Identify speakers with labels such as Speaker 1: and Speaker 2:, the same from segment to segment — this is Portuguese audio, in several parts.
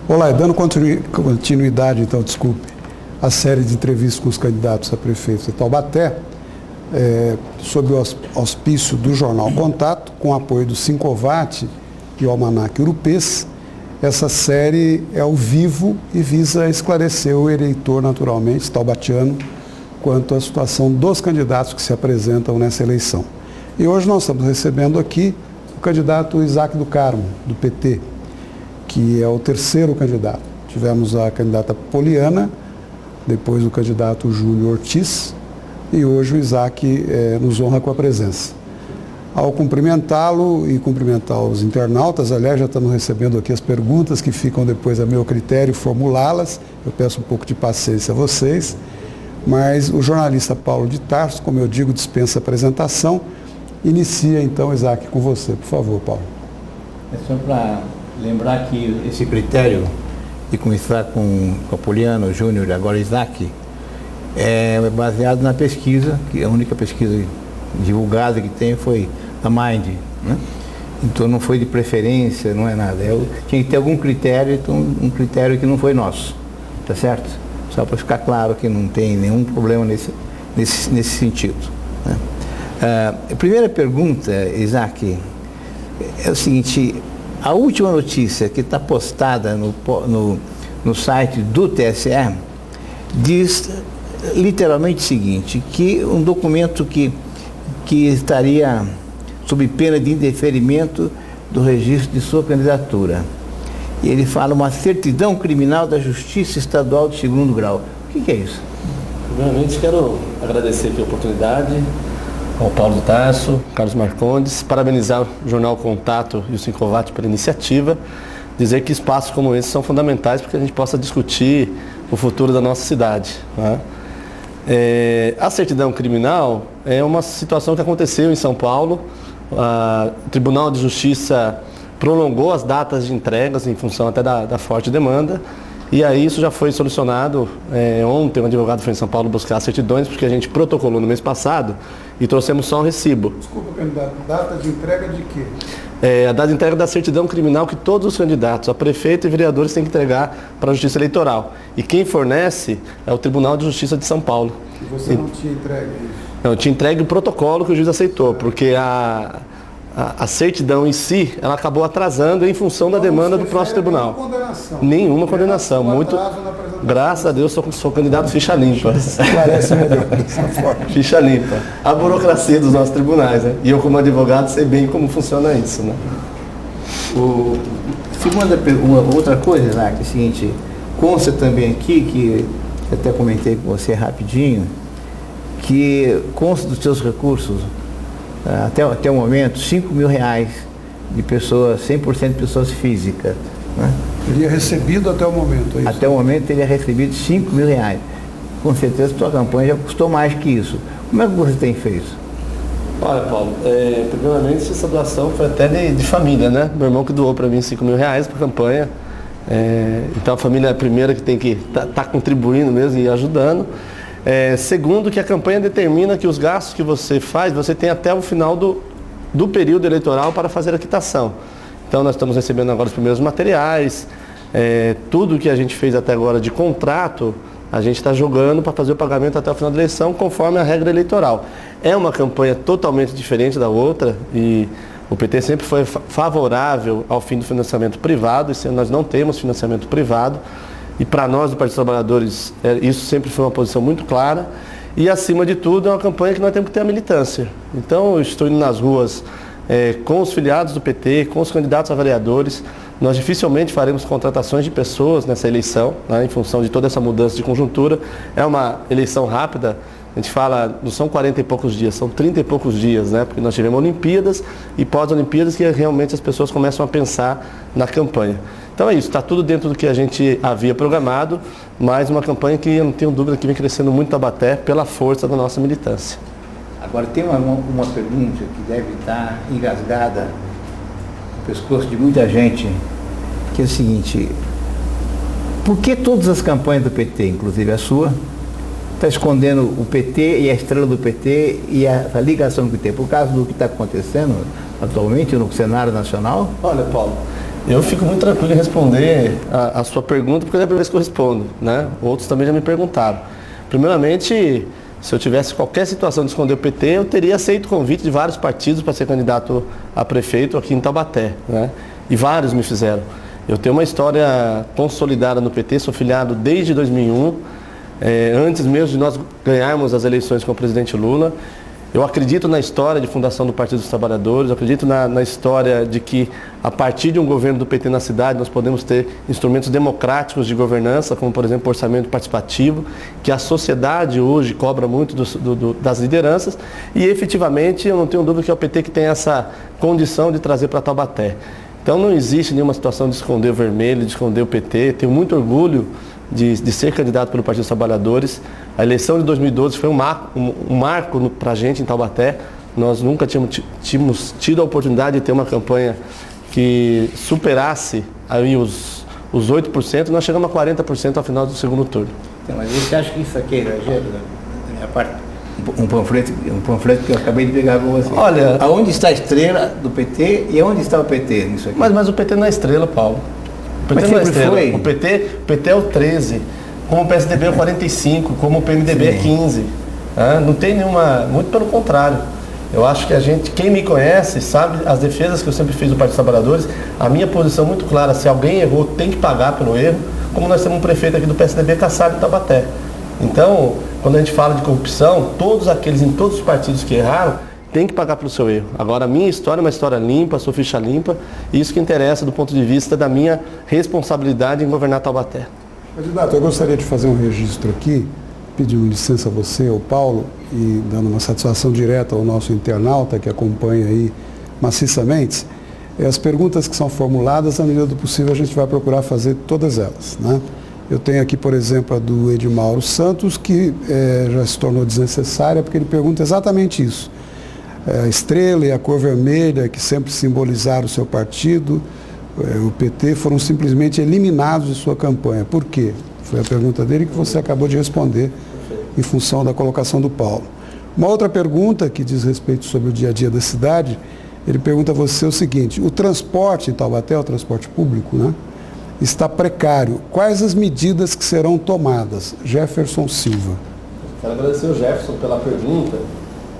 Speaker 1: Olá, dando continuidade, então, desculpe, a série de entrevistas com os candidatos a prefeito de Taubaté, sob o auspício do Jornal Contato, com apoio do Sincovat e o Almanac Urupês. Essa série é ao vivo e visa esclarecer o eleitor, naturalmente, taubatiano, quanto à situação dos candidatos que se apresentam nessa eleição. E hoje nós estamos recebendo aqui o candidato Isaac do Carmo, do PT, que é o terceiro candidato. Tivemos a candidata Poliana, depois o candidato Júlio Ortiz, e hoje o Isaac nos honra com a presença. Ao cumprimentá-lo e cumprimentar os internautas, aliás, já estamos recebendo aqui as perguntas que ficam depois a meu critério formulá-las. Eu peço um pouco de paciência a vocês, mas o jornalista Paulo de Tarso, como eu digo, dispensa apresentação. Inicia então, Isaac, com você, por favor, Paulo.
Speaker 2: É só para lembrar que esse critério de começar com a Poliana, o Júnior e agora o Isaac, é baseado na pesquisa, que a única pesquisa divulgada que tem foi a Mind, né? Então não foi de preferência, não é nada. Tinha que ter algum critério, então um critério que não foi nosso, tá certo? Só para ficar claro que não tem nenhum problema nesse sentido, né? A primeira pergunta, Isaac, é o seguinte: a última notícia que está postada no site do TSE diz literalmente o seguinte, que um documento que estaria sob pena de indeferimento do registro de sua candidatura. E ele fala uma certidão criminal da Justiça Estadual de segundo grau. O que é isso?
Speaker 3: Primeiramente, quero agradecer aqui a oportunidade ao Paulo de Tarso, Carlos Marcondes, parabenizar o Jornal Contato e o Sincovat pela iniciativa, dizer que espaços como esse são fundamentais para que a gente possa discutir o futuro da nossa cidade, né? A certidão criminal é uma situação que aconteceu em São Paulo. O Tribunal de Justiça prolongou as datas de entregas em função até da forte demanda, e aí isso já foi solucionado. Ontem um advogado foi em São Paulo buscar as certidões, porque a gente protocolou no mês passado e trouxemos só um recibo.
Speaker 1: Desculpa, candidato, data de entrega de quê?
Speaker 3: A data de entrega da certidão criminal que todos os candidatos a prefeito e vereadores têm que entregar para a Justiça Eleitoral. E quem fornece é o Tribunal de Justiça de São Paulo.
Speaker 1: E você não tinha entregue isso?
Speaker 3: Não, eu tinha entregue o protocolo que o juiz aceitou, porque a certidão em si, ela acabou atrasando em função da demanda do próximo tribunal. Nenhuma condenação. Muito, graças a Deus, sou candidato ficha limpa.
Speaker 1: Parece melhor dessa forma.
Speaker 3: Ficha limpa. A burocracia dos nossos tribunais, né? E eu, como advogado, sei bem como funciona isso, né?
Speaker 2: Uma outra coisa, Isaac, é o seguinte: consta também aqui, que eu até comentei com você rapidinho, que consta dos seus recursos, até o momento, R$5.000 de pessoas, 100% de pessoas físicas, né?
Speaker 1: Teria recebido até o momento, é isso?
Speaker 2: Até o momento teria recebido R$5.000. Com certeza a sua campanha já custou mais que isso. Como é que você tem feito?
Speaker 3: Olha, Paulo, primeiramente essa doação foi até de família, né? Meu irmão que doou para mim R$5.000 para a campanha. Então a família é a primeira que tem que tá contribuindo mesmo e ajudando. Segundo, que a campanha determina que os gastos que você faz, você tem até o final do período eleitoral para fazer a quitação. Então nós estamos recebendo agora os primeiros materiais, tudo que a gente fez até agora de contrato, a gente está jogando para fazer o pagamento até o final da eleição, conforme a regra eleitoral. É uma campanha totalmente diferente da outra, e o PT sempre foi favorável ao fim do financiamento privado. Esse ano nós não temos financiamento privado. E para nós, do Partido dos Trabalhadores, isso sempre foi uma posição muito clara. E, acima de tudo, é uma campanha que nós temos que ter a militância. Então, eu estou indo nas ruas com os filiados do PT, com os candidatos a vereadores. Nós dificilmente faremos contratações de pessoas nessa eleição, né, em função de toda essa mudança de conjuntura. É uma eleição rápida. A gente fala, não são 40 e poucos dias, são 30 e poucos dias, né? Porque nós tivemos Olimpíadas e pós-Olimpíadas que realmente as pessoas começam a pensar na campanha. Então é isso, está tudo dentro do que a gente havia programado, mas uma campanha que eu não tenho dúvida que vem crescendo muito Taubaté pela força da nossa militância.
Speaker 2: Agora tem uma pergunta que deve estar engasgada no pescoço de muita gente, que é o seguinte: por que todas as campanhas do PT, inclusive a sua, está escondendo o PT e a estrela do PT e a ligação que tem? Por causa do que está acontecendo atualmente no cenário nacional?
Speaker 3: Olha, Paulo, Eu fico muito tranquilo em responder a sua pergunta, porque é a primeira vez que eu respondo, né? Outros também já me perguntaram. Primeiramente, se eu tivesse qualquer situação de esconder o PT, eu teria aceito o convite de vários partidos para ser candidato a prefeito aqui em Taubaté, né? E vários me fizeram. Eu tenho uma história consolidada no PT, sou filiado desde 2001, antes mesmo de nós ganharmos as eleições com o presidente Lula. Eu acredito na história de fundação do Partido dos Trabalhadores, eu acredito na história de que, a partir de um governo do PT na cidade, nós podemos ter instrumentos democráticos de governança, como, por exemplo, o orçamento participativo, que a sociedade hoje cobra muito das lideranças, e efetivamente eu não tenho dúvida que é o PT que tem essa condição de trazer para Taubaté. Então não existe nenhuma situação de esconder o vermelho, de esconder o PT. Tenho muito orgulho de ser candidato pelo Partido dos Trabalhadores. A eleição de 2012 foi um marco para a gente em Taubaté. Nós nunca tínhamos tido a oportunidade de ter uma campanha que superasse aí os 8%. Nós chegamos a 40% ao final do segundo turno.
Speaker 2: Então, mas você acha que isso aqui é exagero da minha parte? Um panfleto que eu acabei de pegar com você.
Speaker 3: Olha,
Speaker 2: aonde está a estrela do PT e onde está o PT nisso aqui?
Speaker 3: Mas o PT não é estrela, Paulo. O PT não é estrela.
Speaker 2: Foi.
Speaker 3: O PT é o 13, como o PSDB é o 45, como o PMDB é 15. Não tem nenhuma... Muito pelo contrário. Eu acho que quem me conhece, sabe as defesas que eu sempre fiz do Partido dos Trabalhadores, a minha posição muito clara, se alguém errou, tem que pagar pelo erro, como nós temos um prefeito aqui do PSDB, Kassab, em Taubaté. Então, quando a gente fala de corrupção, todos aqueles em todos os partidos que erraram, tem que pagar pelo seu erro. Agora, a minha história é uma história limpa, sou ficha limpa, e isso que interessa do ponto de vista da minha responsabilidade em governar Taubaté.
Speaker 1: Candidato, eu gostaria de fazer um registro aqui, pedindo licença a você, ao Paulo, e dando uma satisfação direta ao nosso internauta que acompanha aí maciçamente. As perguntas que são formuladas, na medida do possível, a gente vai procurar fazer todas elas, né? Eu tenho aqui, por exemplo, a do Edmauro Santos, que já se tornou desnecessária, porque ele pergunta exatamente isso. A estrela e a cor vermelha, que sempre simbolizaram o seu partido, o PT, foram simplesmente eliminados de sua campanha. Por quê? Foi a pergunta dele que você acabou de responder em função da colocação do Paulo. Uma outra pergunta que diz respeito sobre o dia a dia da cidade, ele pergunta a você o seguinte: o transporte em Taubaté, o transporte público, né, está precário. Quais as medidas que serão tomadas? Jefferson Silva.
Speaker 3: Quero agradecer ao Jefferson pela pergunta.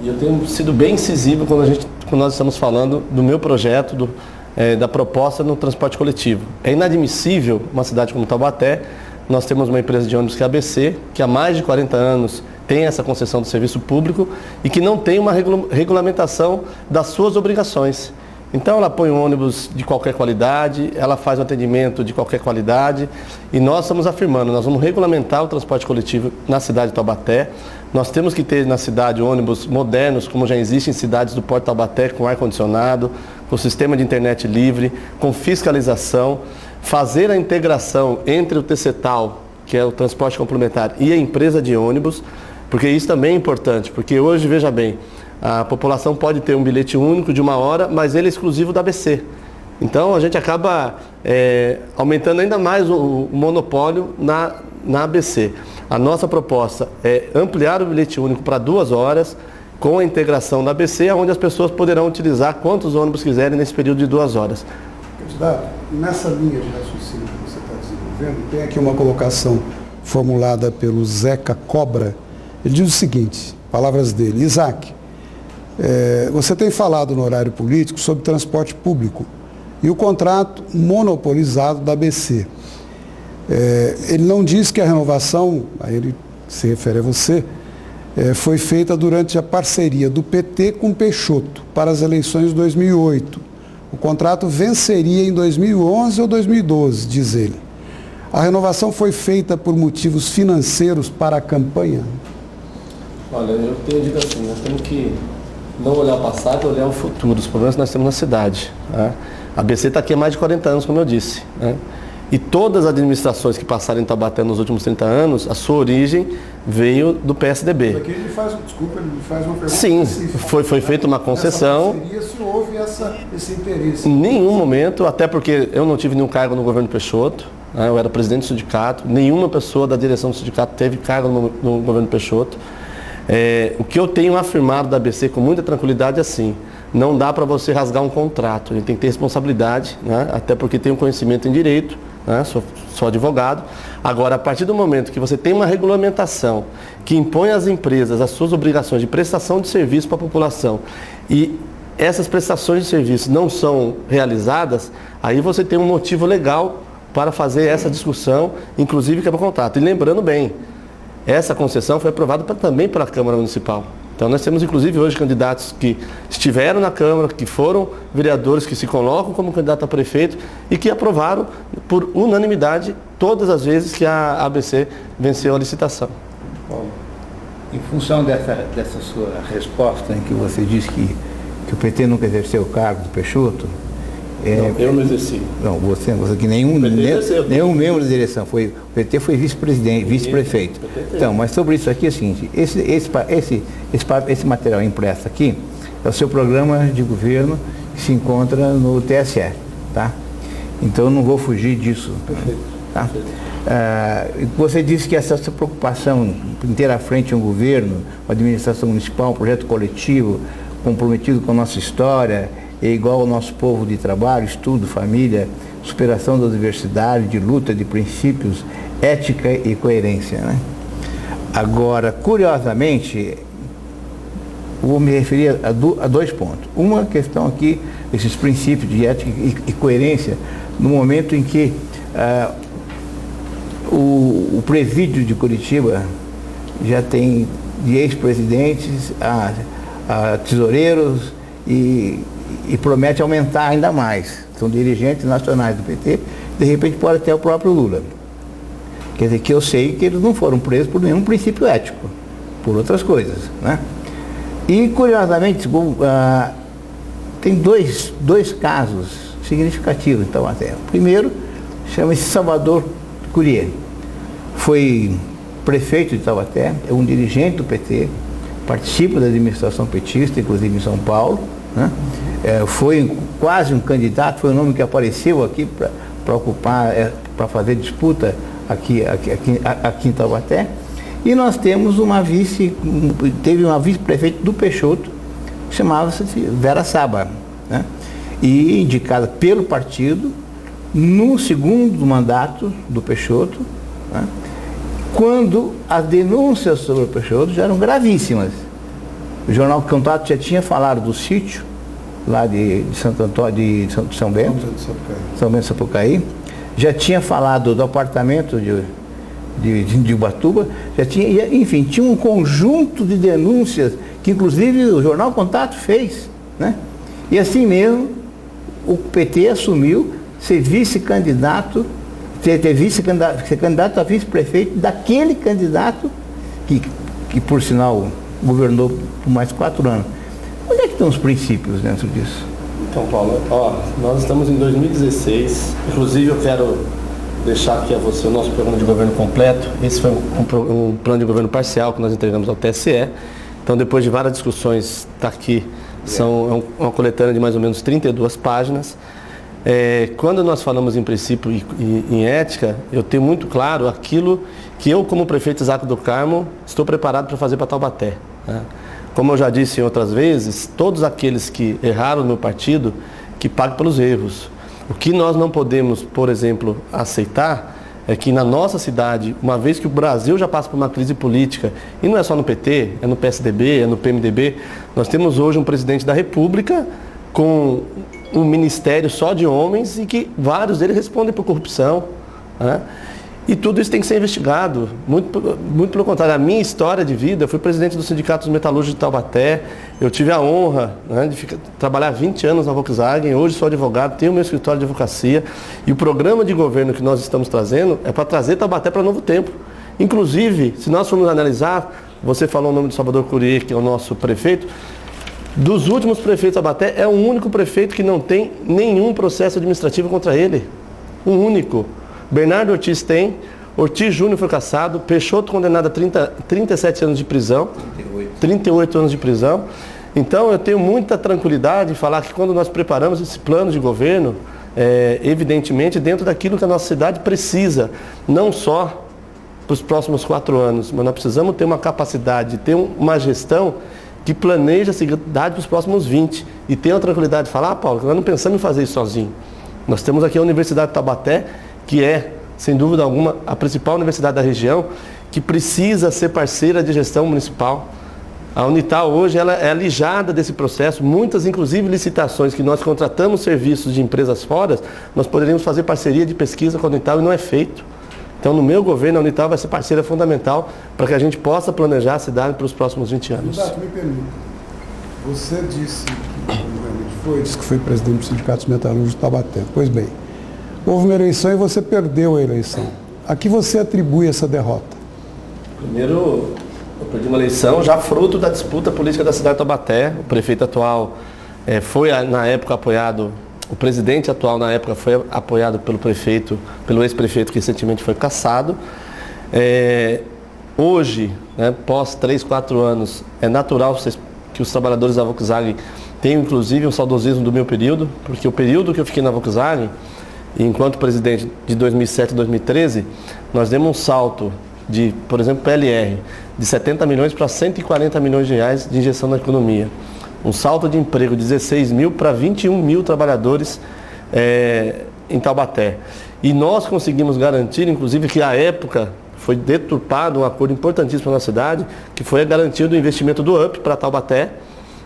Speaker 3: E eu tenho sido bem incisivo quando nós estamos falando do meu projeto, da proposta no transporte coletivo. É inadmissível uma cidade como Taubaté, nós temos uma empresa de ônibus que é a ABC, que há mais de 40 anos tem essa concessão do serviço público e que não tem uma regulamentação das suas obrigações. Então ela põe um ônibus de qualquer qualidade, ela faz um atendimento de qualquer qualidade e nós estamos afirmando, nós vamos regulamentar o transporte coletivo na cidade de Taubaté. Nós temos que ter na cidade ônibus modernos, como já existe em cidades do Porto Taubaté, com ar-condicionado, com sistema de internet livre, com fiscalização, fazer a integração entre o TCTAL, que é o transporte complementar, e a empresa de ônibus, porque isso também é importante, porque hoje, veja bem, a população pode ter um bilhete único de 1 hora, mas ele é exclusivo da ABC. Então a gente acaba aumentando ainda mais o monopólio na ABC. A nossa proposta é ampliar o bilhete único para 2 horas, com a integração da ABC, onde as pessoas poderão utilizar quantos ônibus quiserem nesse período de 2 horas.
Speaker 1: Candidato, nessa linha de raciocínio que você está desenvolvendo, tem aqui uma colocação formulada pelo Zeca Cobra. Ele diz o seguinte, palavras dele: Isaac, você tem falado no horário político sobre transporte público e o contrato monopolizado da ABC. Ele não diz que a renovação, aí ele se refere a você, foi feita durante a parceria do PT com Peixoto para as eleições de 2008. O contrato venceria em 2011 ou 2012, diz ele. A renovação foi feita por motivos financeiros para a campanha?
Speaker 3: Olha, eu tenho dito assim, nós temos que não olhar o passado, olhar o futuro, os problemas que nós temos na cidade. Né? A ABC está aqui há mais de 40 anos, como eu disse. Né? E todas as administrações que passaram em Taubaté nos últimos 30 anos, a sua origem veio do PSDB.
Speaker 1: Aqui ele faz uma pergunta.
Speaker 3: Sim, foi feita uma concessão.
Speaker 1: Se houve esse interesse?
Speaker 3: Em nenhum momento, até porque eu não tive nenhum cargo no governo Peixoto, né? Eu era presidente do sindicato, nenhuma pessoa da direção do sindicato teve cargo no governo Peixoto. O que eu tenho afirmado da ABC com muita tranquilidade é assim: não dá para você rasgar um contrato, a gente tem que ter responsabilidade, né? Até porque tem um conhecimento em direito, né? Sou advogado. Agora, a partir do momento que você tem uma regulamentação que impõe às empresas as suas obrigações de prestação de serviço para a população e essas prestações de serviço não são realizadas, aí você tem um motivo legal para fazer essa discussão, inclusive quebra contrato. E lembrando bem, essa concessão foi aprovada também pela Câmara Municipal. Então nós temos inclusive hoje candidatos que estiveram na Câmara, que foram vereadores, que se colocam como candidato a prefeito e que aprovaram por unanimidade todas as vezes que a ABC venceu a licitação.
Speaker 2: Bom, em função dessa sua resposta, em que você disse que o PT nunca exerceu o cargo do Peixoto,
Speaker 3: não, eu não exerci.
Speaker 2: Não, você que nenhum membro da direção foi. O PT foi vice-presidente, vice-prefeito. Então, mas sobre isso aqui é o seguinte, esse material impresso aqui é o seu programa de governo que se encontra no TSE, tá? Então eu não vou fugir disso.
Speaker 3: Perfeito.
Speaker 2: Tá? Você disse que essa preocupação em ter à frente um governo, uma administração municipal, um projeto coletivo, comprometido com a nossa história, é igual ao nosso povo de trabalho, estudo, família, superação da diversidade, de luta, de princípios, ética e coerência, né? Agora, curiosamente, vou me referir a dois pontos. Uma questão aqui, esses princípios de ética e coerência, no momento em que o presídio de Curitiba já tem de ex-presidentes a tesoureiros e promete aumentar ainda mais. São dirigentes nacionais do PT, de repente pode até o próprio Lula. Quer dizer, que eu sei que eles não foram presos por nenhum princípio ético, por outras coisas, né? E, curiosamente, tem dois casos significativos em Taubaté. O primeiro chama-se Salvador Courier. Foi prefeito de Taubaté, é um dirigente do PT, participa da administração petista, inclusive em São Paulo, né? Foi quase um candidato, foi o nome que apareceu aqui para ocupar, para fazer disputa aqui em Taubaté. E nós temos teve uma vice-prefeita do Peixoto, chamava-se Vera Saba, né? E indicada pelo partido no segundo mandato do Peixoto, né? Quando as denúncias sobre o Peixoto já eram gravíssimas. O jornal Contato já tinha falado do sítio lá de Santo Antônio, de São Bento, São Bento Sapucaí, já tinha falado do apartamento de Ubatuba, já tinha, enfim, tinha um conjunto de denúncias que inclusive o jornal Contato fez, né? E assim mesmo o PT assumiu ser vice-candidato, ser candidato a vice-prefeito daquele candidato que por sinal governou por mais 4 anos. Onde é que estão os princípios dentro disso?
Speaker 3: Então, Paulo, nós estamos em 2016, inclusive eu quero deixar aqui a você o nosso programa de governo completo. Esse foi um plano de governo parcial que nós entregamos ao TSE. Então, depois de várias discussões, está aqui, uma coletânea de mais ou menos 32 páginas. Quando nós falamos em princípio e em ética, eu tenho muito claro aquilo que eu, como prefeito Isaac do Carmo, estou preparado para fazer para Taubaté, né? Como eu já disse em outras vezes, todos aqueles que erraram no meu partido, que paguem pelos erros. O que nós não podemos, por exemplo, aceitar é que na nossa cidade, uma vez que o Brasil já passa por uma crise política, e não é só no PT, é no PSDB, é no PMDB, nós temos hoje um presidente da República com um ministério só de homens e que vários deles respondem por corrupção, né? E tudo isso tem que ser investigado. Muito pelo contrário, a minha história de vida, eu fui presidente do Sindicato dos Metalúrgicos de Taubaté, eu tive a honra, né, de trabalhar 20 anos na Volkswagen, hoje sou advogado, tenho meu escritório de advocacia, e o programa de governo que nós estamos trazendo é para trazer Taubaté para novo tempo. Inclusive, se nós formos analisar, você falou o nome do Salvador Courier, que é o nosso prefeito, dos últimos prefeitos de Taubaté, é o único prefeito que não tem nenhum processo administrativo contra ele. Um único. Bernardo Ortiz tem, Ortiz Júnior foi cassado, Peixoto condenado a 37 anos de prisão, 38 anos de prisão. Então eu tenho muita tranquilidade em falar que quando nós preparamos esse plano de governo, evidentemente dentro daquilo que a nossa cidade precisa, não só para os próximos 4 anos, mas nós precisamos ter uma capacidade, ter uma gestão que planeja a cidade para os próximos 20 e tenha a tranquilidade de falar, Paulo, que nós não pensamos em fazer isso sozinho. Nós temos aqui a Universidade de Taubaté, que é, sem dúvida alguma, a principal universidade da região, que precisa ser parceira de gestão municipal. A Unital hoje ela é alijada desse processo, muitas inclusive licitações que nós contratamos serviços de empresas fora, nós poderíamos fazer parceria de pesquisa com a Unital e não é feito. Então, no meu governo, a Unital vai ser parceira fundamental para que a gente possa planejar a cidade para os próximos 20 anos.
Speaker 1: Candidato, me permita, você disse que foi presidente do Sindicato dos Metalúrgicos de Taubaté. Pois bem, houve uma eleição e você perdeu a eleição. A que você atribui essa derrota?
Speaker 3: Primeiro, eu perdi uma eleição já fruto da disputa política da cidade de Taubaté. O prefeito atual foi, na época, apoiado, o presidente atual, na época, foi apoiado pelo ex-prefeito que recentemente foi cassado. Hoje, né, pós 3, 4 anos, é natural que os trabalhadores da Volkswagen tenham, inclusive, um saudosismo do meu período, porque o período que eu fiquei na Volkswagen, enquanto presidente de 2007 a 2013, nós demos um salto de, por exemplo, PLR, de 70 milhões para 140 milhões de reais de injeção na economia. Um salto de emprego de 16 mil para 21 mil trabalhadores em Taubaté. E nós conseguimos garantir, inclusive, que à época foi deturpado um acordo importantíssimo para a cidade, que foi a garantia do investimento do UP para Taubaté,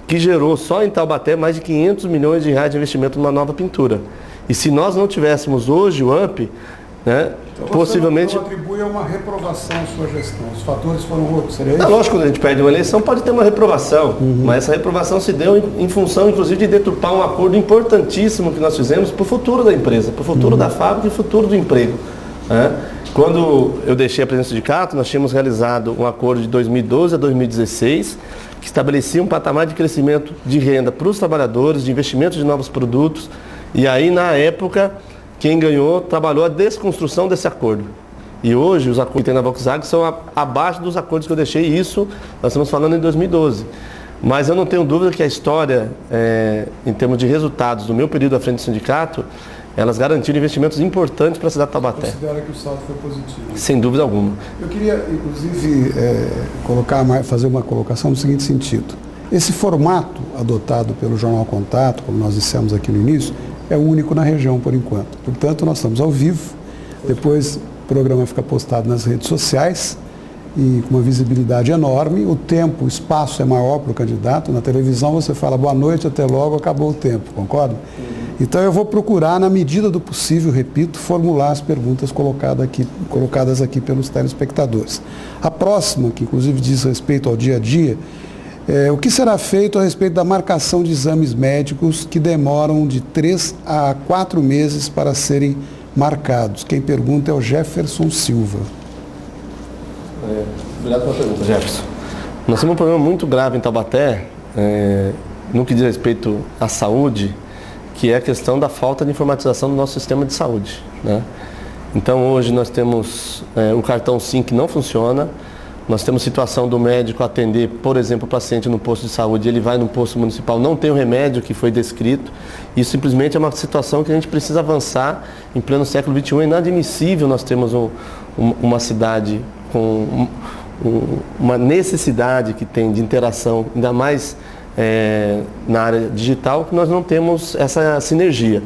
Speaker 3: que gerou só em Taubaté mais de 500 milhões de reais de investimento numa nova pintura. E se nós não tivéssemos hoje o UP, né,
Speaker 1: então
Speaker 3: possivelmente...
Speaker 1: Você atribui a uma reprovação à sua gestão. Os fatores foram outros, seria isso?
Speaker 3: Lógico, quando a gente perde uma eleição pode ter uma reprovação, mas essa reprovação se deu em função, inclusive, de deturpar um acordo importantíssimo que nós fizemos para o futuro da empresa, para o futuro da fábrica e o futuro do emprego. Né? Quando eu deixei a presidência do sindicato, nós tínhamos realizado um acordo de 2012 a 2016, que estabelecia um patamar de crescimento de renda para os trabalhadores, de investimento de novos produtos, e aí, na época, quem ganhou trabalhou a desconstrução desse acordo. E hoje os acordos que tem na Volkswagen são abaixo dos acordos que eu deixei, isso nós estamos falando em 2012. Mas eu não tenho dúvida que a história, em termos de resultados do meu período à frente do sindicato, elas garantiram investimentos importantes para a cidade de Taubaté.
Speaker 1: Você considera que o saldo foi positivo?
Speaker 3: Sem dúvida alguma.
Speaker 1: Eu queria, inclusive, fazer uma colocação no seguinte sentido. Esse formato adotado pelo Jornal Contato, como nós dissemos aqui no início, é o único na região por enquanto. Portanto, nós estamos ao vivo, depois o programa fica postado nas redes sociais e com uma visibilidade enorme. O tempo, o espaço é maior para o candidato. Na televisão você fala boa noite, até logo, acabou o tempo, concorda? Então eu vou procurar, na medida do possível, repito, formular as perguntas colocadas aqui pelos telespectadores. A próxima, que inclusive diz respeito ao dia a dia, o que será feito a respeito da marcação de exames médicos que demoram de 3 a 4 meses para serem marcados? Quem pergunta é o Jefferson Silva.
Speaker 3: Obrigado pela pergunta, Jefferson. Nós temos um problema muito grave em Taubaté, no que diz respeito à saúde, que é a questão da falta de informatização do nosso sistema de saúde. Né? Então hoje nós temos o cartão SIM que não funciona. Nós temos situação do médico atender, por exemplo, o paciente no posto de saúde, ele vai no posto municipal, não tem o remédio que foi descrito. Isso simplesmente é uma situação que a gente precisa avançar em pleno século XXI. É inadmissível nós termos uma cidade com uma necessidade que tem de interação, ainda mais na área digital, que nós não temos essa sinergia.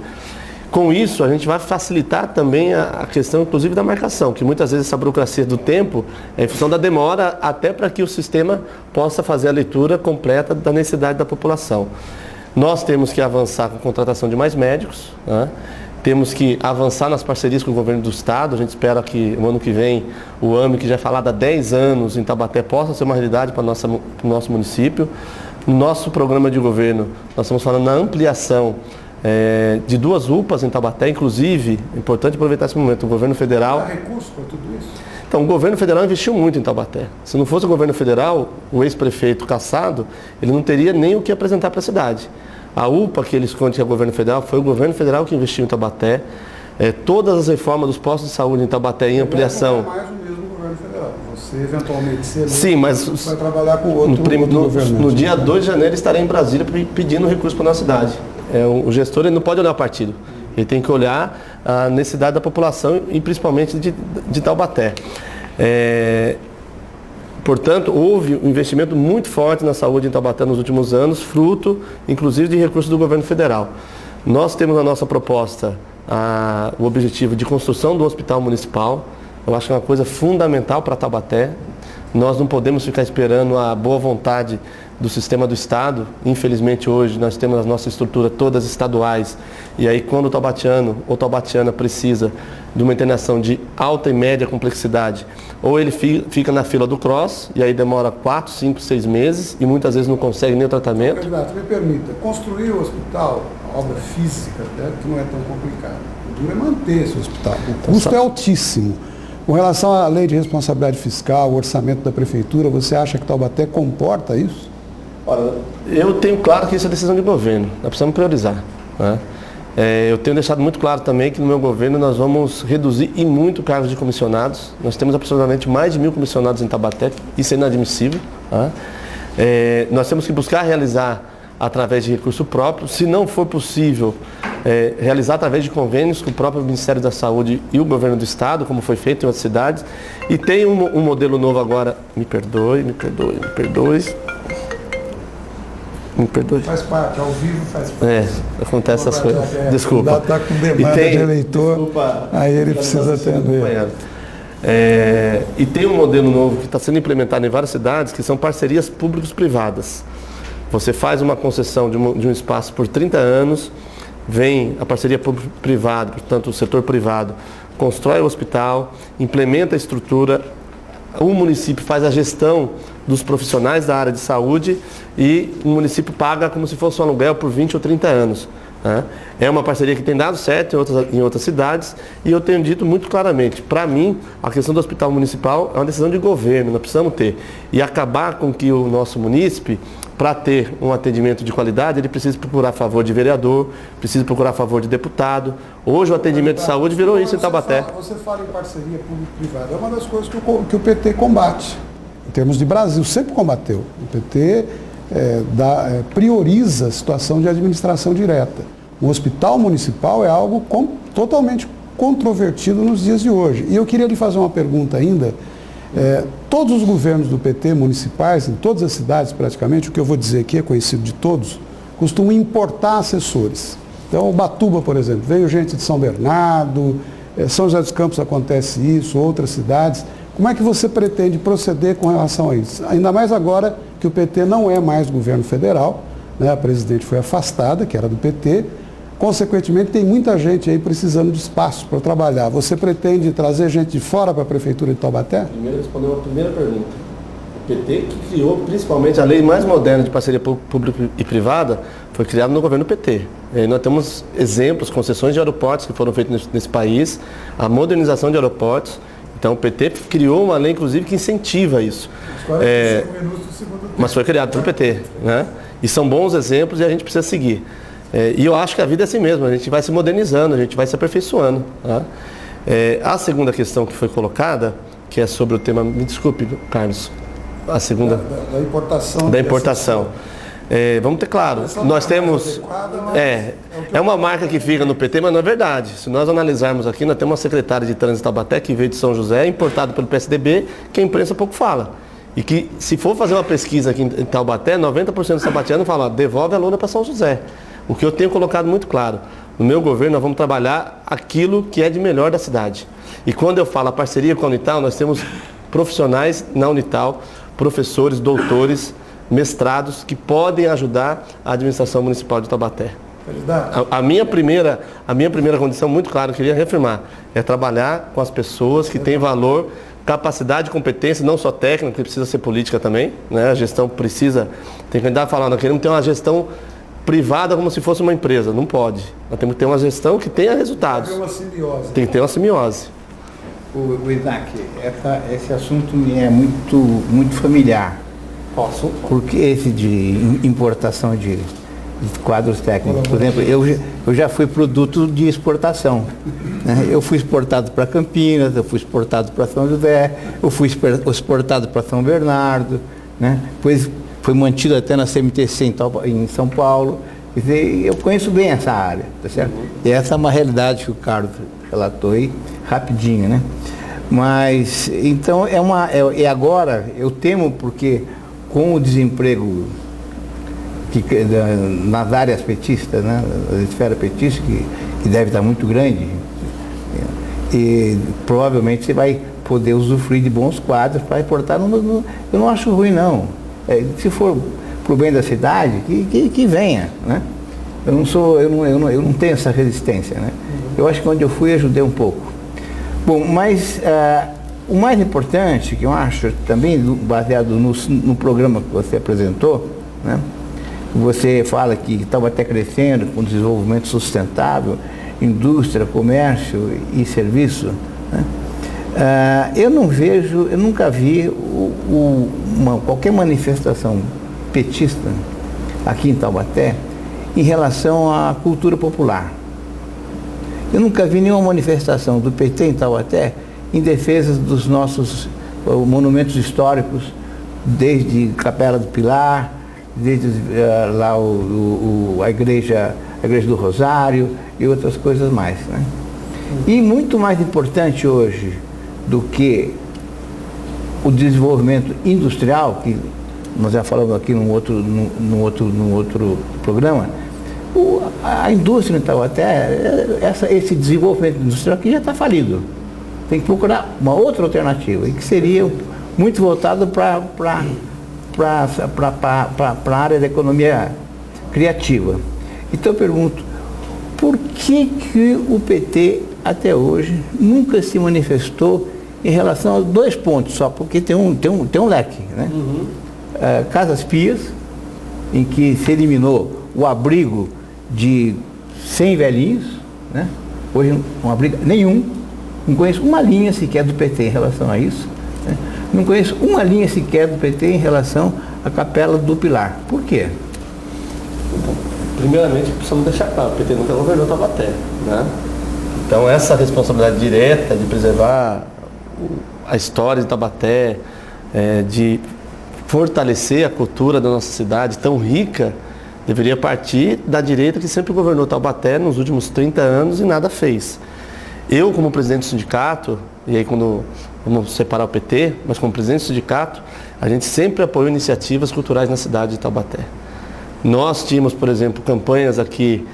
Speaker 3: Com isso, a gente vai facilitar também a questão, inclusive, da marcação, que muitas vezes essa burocracia do tempo é em função da demora, até para que o sistema possa fazer a leitura completa da necessidade da população. Nós temos que avançar com a contratação de mais médicos, né? Temos que avançar nas parcerias com o governo do estado. A gente espera que o ano que vem o AME, que já é falado há 10 anos em Taubaté, possa ser uma realidade para o nosso município. No nosso programa de governo, nós estamos falando na ampliação de 2 UPAs em Taubaté, inclusive, é importante aproveitar esse momento, o governo federal...
Speaker 1: Há recurso para tudo isso?
Speaker 3: Então, o governo federal investiu muito em Taubaté. Se não fosse o governo federal, o ex-prefeito cassado, ele não teria nem o que apresentar para a cidade. A UPA que ele esconde que é o governo federal, foi o governo federal que investiu em Taubaté. Todas as reformas dos postos de saúde em Taubaté em ampliação...
Speaker 1: Não é mais o mesmo governo federal. Você, eventualmente,
Speaker 3: sim, mas
Speaker 1: vai trabalhar com outro governante.
Speaker 3: No dia 2 de janeiro estarei em Brasília pedindo recurso para a nossa cidade. O gestor ele não pode olhar o partido, ele tem que olhar a necessidade da população e principalmente de Taubaté. Portanto, houve um investimento muito forte na saúde em Taubaté nos últimos anos, fruto, inclusive, de recursos do governo federal. Nós temos na nossa proposta o objetivo de construção do hospital municipal. Eu acho que é uma coisa fundamental para Taubaté. Nós não podemos ficar esperando a boa vontade do sistema do Estado. Infelizmente, hoje, nós temos a nossa estrutura todas estaduais. E aí, quando o taubatiano ou taubatiana precisa de uma internação de alta e média complexidade, ou ele fica na fila do CROSS, e aí demora 4, 5, 6 meses, e muitas vezes não consegue nem o tratamento.
Speaker 1: Candidato, me permita, construir o hospital, obra física, que não é tão complicada. O duro é manter esse hospital. O custo é altíssimo. Com relação à lei de responsabilidade fiscal, o orçamento da prefeitura, você acha que Taubaté comporta isso?
Speaker 3: Olha, eu tenho claro que isso é decisão de governo, nós precisamos priorizar, né? Eu tenho deixado muito claro também que no meu governo nós vamos reduzir e muito cargos de comissionados. Nós temos aproximadamente mais de 1.000 comissionados em Taubaté, isso é inadmissível, né? Nós temos que buscar realizar através de recurso próprio, se não for possível realizar através de convênios com o próprio Ministério da Saúde e o governo do Estado, como foi feito em outras cidades. E tem um modelo novo agora, me perdoe.
Speaker 1: Faz parte, ao vivo faz parte.
Speaker 3: Acontece essas coisas. Desculpa.
Speaker 1: Está com demanda de eleitor, desculpa, aí ele precisa atender.
Speaker 3: E tem um modelo novo que está sendo implementado em várias cidades, que são parcerias públicos-privadas. Você faz uma concessão de um espaço por 30 anos, vem a parceria público-privada, portanto o setor privado constrói o hospital, implementa a estrutura, o município faz a gestão dos profissionais da área de saúde e o município paga como se fosse um aluguel por 20 ou 30 anos. Né? É uma parceria que tem dado certo em outras cidades e eu tenho dito muito claramente, para mim, a questão do hospital municipal é uma decisão de governo, nós precisamos ter. E acabar com que o nosso munícipe, para ter um atendimento de qualidade, ele precisa procurar a favor de vereador, precisa procurar a favor de deputado. Hoje o atendimento de saúde virou isso em Taubaté.
Speaker 1: Você fala em parceria público-privada, é uma das coisas que o PT combate. Em termos de Brasil, sempre combateu. O PT prioriza a situação de administração direta. O hospital municipal é algo totalmente controvertido nos dias de hoje. E eu queria lhe fazer uma pergunta ainda. Todos os governos do PT municipais, em todas as cidades praticamente, o que eu vou dizer aqui é conhecido de todos, costumam importar assessores. Então, Ubatuba, por exemplo, veio gente de São Bernardo, São José dos Campos acontece isso, outras cidades. Como é que você pretende proceder com relação a isso? Ainda mais agora que o PT não é mais governo federal, né? A presidente foi afastada, que era do PT. Consequentemente, tem muita gente aí precisando de espaço para trabalhar. Você pretende trazer gente de fora para a Prefeitura de Taubaté?
Speaker 3: Primeiro, respondeu a primeira pergunta. O PT, que criou principalmente a lei mais moderna de parceria pública e privada, foi criada no governo PT. E nós temos exemplos, concessões de aeroportos que foram feitas nesse país, a modernização de aeroportos. Então, o PT criou uma lei, inclusive, que incentiva isso. Mas foi criado pelo PT, né? E são bons exemplos e a gente precisa seguir. E eu acho que a vida é assim mesmo, a gente vai se modernizando, a gente vai se aperfeiçoando. Tá? A segunda questão que foi colocada, que é sobre o tema, me desculpe, Carlos, a segunda...
Speaker 1: Da importação.
Speaker 3: Da importação. Vamos ter claro, nós temos... É uma marca que fica no PT, mas não é verdade. Se nós analisarmos aqui, nós temos uma secretária de trânsito Taubaté que veio de São José, importado pelo PSDB, que a imprensa pouco fala. E que, se for fazer uma pesquisa aqui em Taubaté, 90% dos taubatianos falam, devolve a lona para São José. O que eu tenho colocado muito claro, no meu governo nós vamos trabalhar aquilo que é de melhor da cidade. E quando eu falo a parceria com a Unital, nós temos profissionais na Unital, professores, doutores, mestrados, que podem ajudar a administração municipal de Taubaté. A minha primeira condição, muito clara, eu queria reafirmar, é trabalhar com as pessoas que têm valor, capacidade e competência, não só técnica, que precisa ser política também, né? A gestão precisa, tem que andar falando, nós queremos ter uma gestão privada como se fosse uma empresa, não pode. Nós temos que ter uma gestão que tenha resultados.
Speaker 1: Tem que ter uma simbiose.
Speaker 3: Tem que ter uma simbiose.
Speaker 2: O Isaac, esse assunto me é muito familiar.
Speaker 3: Posso?
Speaker 2: Porque esse de importação de quadros técnicos, por exemplo, eu já fui produto de exportação. Né? Eu fui exportado para Campinas, eu fui exportado para São José, eu fui exportado para São Bernardo, né? Depois foi mantido até na CMTC em São Paulo. Quer dizer, eu conheço bem essa área, tá certo? E essa é uma realidade que o Carlos relatou aí, rapidinho, né? Mas, então, agora, eu temo porque com o desemprego nas áreas petistas, né, na esfera petista, que deve estar muito grande, e provavelmente você vai poder usufruir de bons quadros para reportar. Eu não acho ruim, não. Se for para o bem da cidade, que venha, né? Eu não tenho essa resistência, né? Eu acho que onde eu fui ajudei um pouco. Bom, mas o mais importante, que eu acho também, baseado no programa que você apresentou, né? Você fala que estava até crescendo com desenvolvimento sustentável, indústria, comércio e serviço, né? Eu nunca vi qualquer manifestação petista aqui em Taubaté em relação à cultura popular. Eu nunca vi nenhuma manifestação do PT em Taubaté em defesa dos nossos monumentos históricos, desde Capela do Pilar, desde lá a igreja do Rosário e outras coisas mais, né? E muito mais importante hoje do que o desenvolvimento industrial, que nós já falamos aqui num outro programa, a indústria em Taubaté, esse desenvolvimento industrial aqui já está falido. Tem que procurar uma outra alternativa, e que seria muito voltado para a área da economia criativa. Então eu pergunto, por que o PT até hoje nunca se manifestou em relação a 2 pontos só? Porque tem um leque, né? Casas Pias, em que se eliminou o abrigo de 100 velhinhos, né? Hoje não abriga nenhum. Não conheço uma linha sequer do PT em relação a isso, né? Não conheço uma linha sequer do PT em relação à Capela do Pilar. Por quê?
Speaker 3: Primeiramente, precisamos deixar claro, o PT nunca governou Taubaté, né? Então, essa responsabilidade direta de preservar a história de Taubaté, de fortalecer a cultura da nossa cidade tão rica, deveria partir da direita que sempre governou Taubaté nos últimos 30 anos e nada fez. Eu, como presidente do sindicato, e aí quando vamos separar o PT, mas como presidente do sindicato, a gente sempre apoiou iniciativas culturais na cidade de Taubaté. Nós tínhamos, por exemplo, campanhas aqui,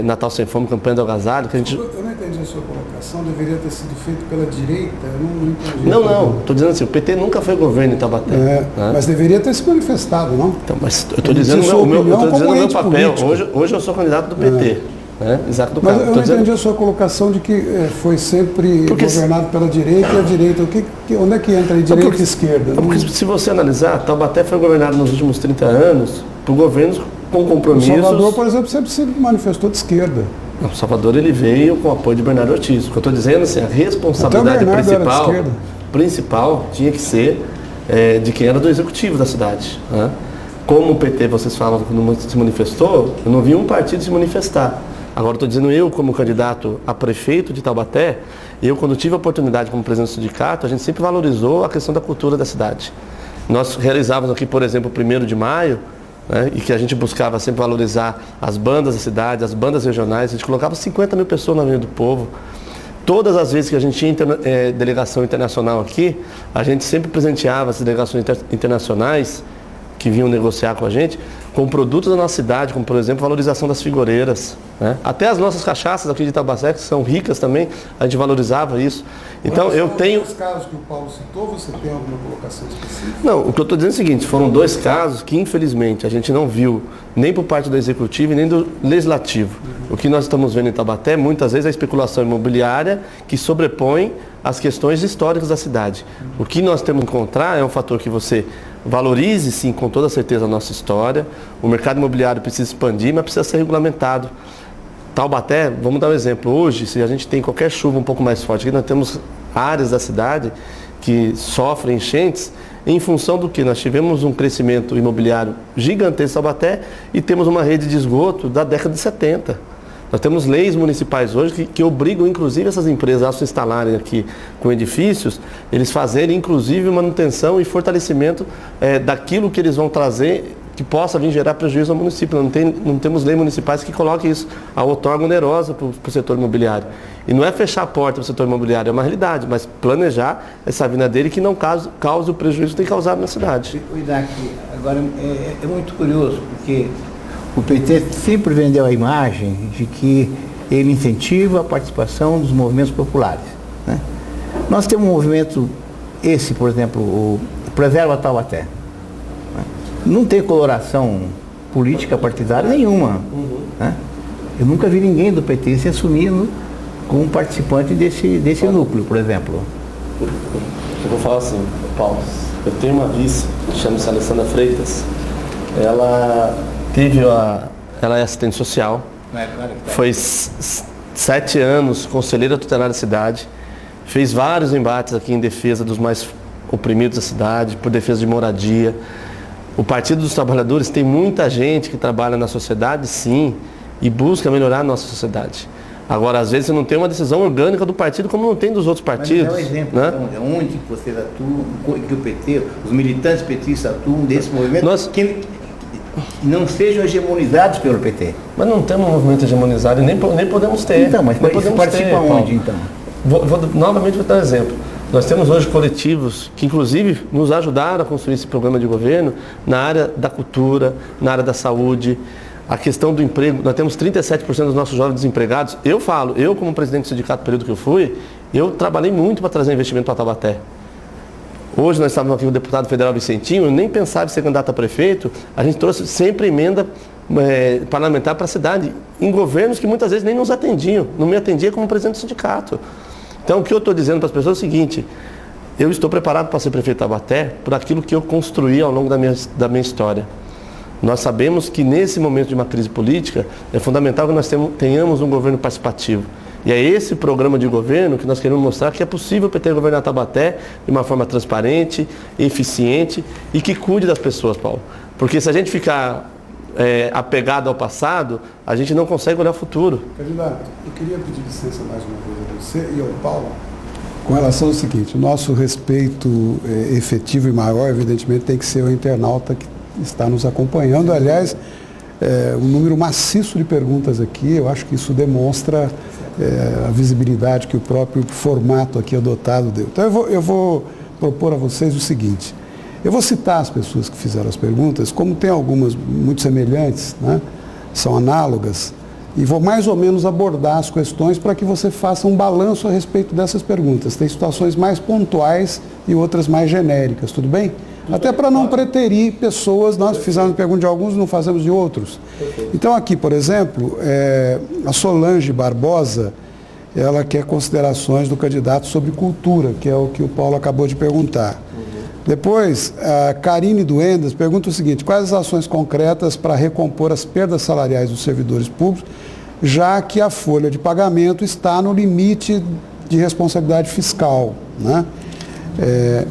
Speaker 3: Natal Sem Fome, campanha do agasalho, que a gente...
Speaker 1: Eu não entendi a sua colocação, deveria ter sido feito pela direita, eu não entendi.
Speaker 3: Não, estou dizendo assim, o PT nunca foi governo em Taubaté.
Speaker 1: Né? Mas deveria ter se manifestado, não?
Speaker 3: Então, mas eu estou dizendo o meu papel, hoje eu sou candidato do PT. Né? Isaac do
Speaker 1: Mas
Speaker 3: Carmo.
Speaker 1: eu não entendi a sua colocação de que foi sempre governado pela direita e a direita. Onde é que entra a direita e esquerda?
Speaker 3: Porque se você analisar, Taubaté foi governado nos últimos 30 anos por governos com compromissos...
Speaker 1: O Salvador, por exemplo, sempre se manifestou de esquerda.
Speaker 3: O Salvador ele veio com o apoio de Bernardo Ortiz. O que eu estou dizendo assim, a responsabilidade principal tinha que ser de quem era do executivo da cidade. Né? Como o PT, vocês falam que não se manifestou, eu não vi um partido se manifestar. Agora, estou dizendo eu, como candidato a prefeito de Taubaté, quando tive a oportunidade como presidente do sindicato, a gente sempre valorizou a questão da cultura da cidade. Nós realizávamos aqui, por exemplo, o 1º de maio, né, e que a gente buscava sempre valorizar as bandas da cidade, as bandas regionais, a gente colocava 50 mil pessoas na Avenida do Povo. Todas as vezes que a gente tinha delegação internacional aqui, a gente sempre presenteava as delegações internacionais que vinham negociar com a gente, com produtos da nossa cidade, como por exemplo, valorização das figureiras. Né? Até as nossas cachaças aqui de Taubaté, que são ricas também, a gente valorizava isso. Então eu tenho...
Speaker 1: Os casos que o Paulo citou, você tem alguma colocação específica?
Speaker 3: Não, o que eu estou dizendo é o seguinte, foram 2 casos que infelizmente a gente não viu nem por parte do Executivo e nem do Legislativo. O que nós estamos vendo em Taubaté, muitas vezes, é a especulação imobiliária que sobrepõe as questões históricas da cidade. O que nós temos que encontrar é um fator que você valorize, sim, com toda certeza a nossa história. O mercado imobiliário precisa expandir, mas precisa ser regulamentado. Taubaté, vamos dar um exemplo. Hoje, se a gente tem qualquer chuva um pouco mais forte, aqui nós temos áreas da cidade que sofrem enchentes em função do que? Nós tivemos um crescimento imobiliário gigantesco em Taubaté e temos uma rede de esgoto da década de 70. Nós temos leis municipais hoje que obrigam, inclusive, essas empresas a se instalarem aqui com edifícios, eles fazerem, inclusive, manutenção e fortalecimento daquilo que eles vão trazer que possa vir gerar prejuízo ao município. Não temos leis municipais que coloquem isso a outorga onerosa para o setor imobiliário. E não é fechar a porta para o setor imobiliário, é uma realidade, mas planejar essa vinda dele que não cause o prejuízo que tem causado na cidade.
Speaker 2: Isaac, agora é muito curioso, porque o PT sempre vendeu a imagem de que ele incentiva a participação dos movimentos populares, né? Nós temos um movimento, por exemplo, o Preserva Taubaté. Não tem coloração política partidária nenhuma. Né? Eu nunca vi ninguém do PT se assumindo como participante desse núcleo, por exemplo.
Speaker 3: Eu vou falar assim, Paulo, eu tenho uma vice, chama-se Alessandra Freitas. Ela é assistente social, foi 7 anos conselheira tutelar da cidade, fez vários embates aqui em defesa dos mais oprimidos da cidade, por defesa de moradia. O Partido dos Trabalhadores tem muita gente que trabalha na sociedade, sim, e busca melhorar a nossa sociedade. Agora, às vezes, você não tem uma decisão orgânica do partido, como não tem dos outros partidos.
Speaker 2: Mas é um exemplo, né? Então, onde vocês atuam, que o PT, os militantes petistas atuam desse movimento, que não sejam hegemonizados pelo PT.
Speaker 3: Mas não temos um movimento hegemonizado e nem podemos ter.
Speaker 2: Então, mas você participa onde, então?
Speaker 3: Novamente, vou dar um exemplo. Nós temos hoje coletivos que, inclusive, nos ajudaram a construir esse programa de governo na área da cultura, na área da saúde, a questão do emprego. Nós temos 37% dos nossos jovens desempregados. Eu como presidente do sindicato, no período que eu fui, eu trabalhei muito para trazer investimento para Taubaté. Hoje nós estávamos aqui com o deputado federal Vicentinho, eu nem pensava em ser candidato a prefeito, a gente trouxe sempre emenda parlamentar para a cidade, em governos que muitas vezes nem nos atendiam, não me atendia como presidente do sindicato. Então, o que eu estou dizendo para as pessoas é o seguinte: eu estou preparado para ser prefeito de Taubaté por aquilo que eu construí ao longo da minha história. Nós sabemos que nesse momento de uma crise política é fundamental que nós tenhamos um governo participativo. E é esse programa de governo que nós queremos mostrar que é possível o PT governar Taubaté de uma forma transparente, eficiente e que cuide das pessoas, Paulo. Porque se a gente ficar apegado ao passado, a gente não consegue olhar o futuro.
Speaker 1: Candidato, eu queria pedir licença mais uma vez a você e ao Paulo com relação ao seguinte: o nosso respeito efetivo e maior, evidentemente, tem que ser o internauta que está nos acompanhando. Aliás, um número maciço de perguntas aqui, eu acho que isso demonstra a visibilidade que o próprio formato aqui adotado deu. Então eu vou propor a vocês o seguinte: eu vou citar as pessoas que fizeram as perguntas, como tem algumas muito semelhantes, né? São análogas, e vou mais ou menos abordar as questões para que você faça um balanço a respeito dessas perguntas. Tem situações mais pontuais e outras mais genéricas, tudo bem? Até para não preterir pessoas, nós fizemos pergunta de alguns e não fazemos de outros. Então aqui, por exemplo, a Solange Barbosa, ela quer considerações do candidato sobre cultura, que é o que o Paulo acabou de perguntar. Depois, a Karine Duendas pergunta o seguinte: quais as ações concretas para recompor as perdas salariais dos servidores públicos, já que a folha de pagamento está no limite de responsabilidade fiscal, né?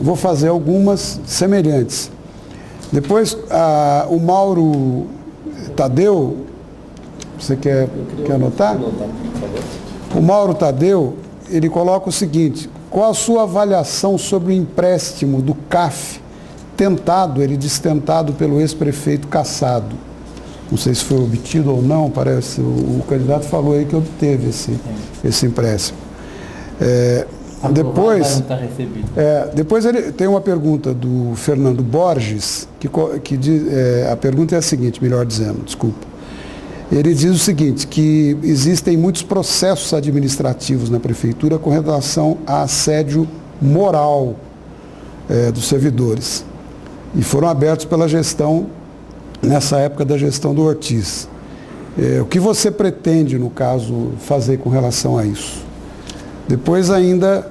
Speaker 1: Vou fazer algumas semelhantes. Depois, o Mauro Tadeu, você quer anotar? O Mauro Tadeu, ele coloca o seguinte: qual a sua avaliação sobre o empréstimo do CAF ele diz tentado pelo ex-prefeito Cassado? Não sei se foi obtido ou não, parece, o candidato falou aí que obteve esse empréstimo. Depois ele tem uma pergunta do Fernando Borges, que diz, a pergunta é a seguinte, melhor dizendo, desculpa. Ele diz o seguinte, que existem muitos processos administrativos na prefeitura com relação a assédio moral dos servidores. E foram abertos pela gestão, nessa época da gestão do Ortiz. O que você pretende, no caso, fazer com relação a isso? Depois ainda,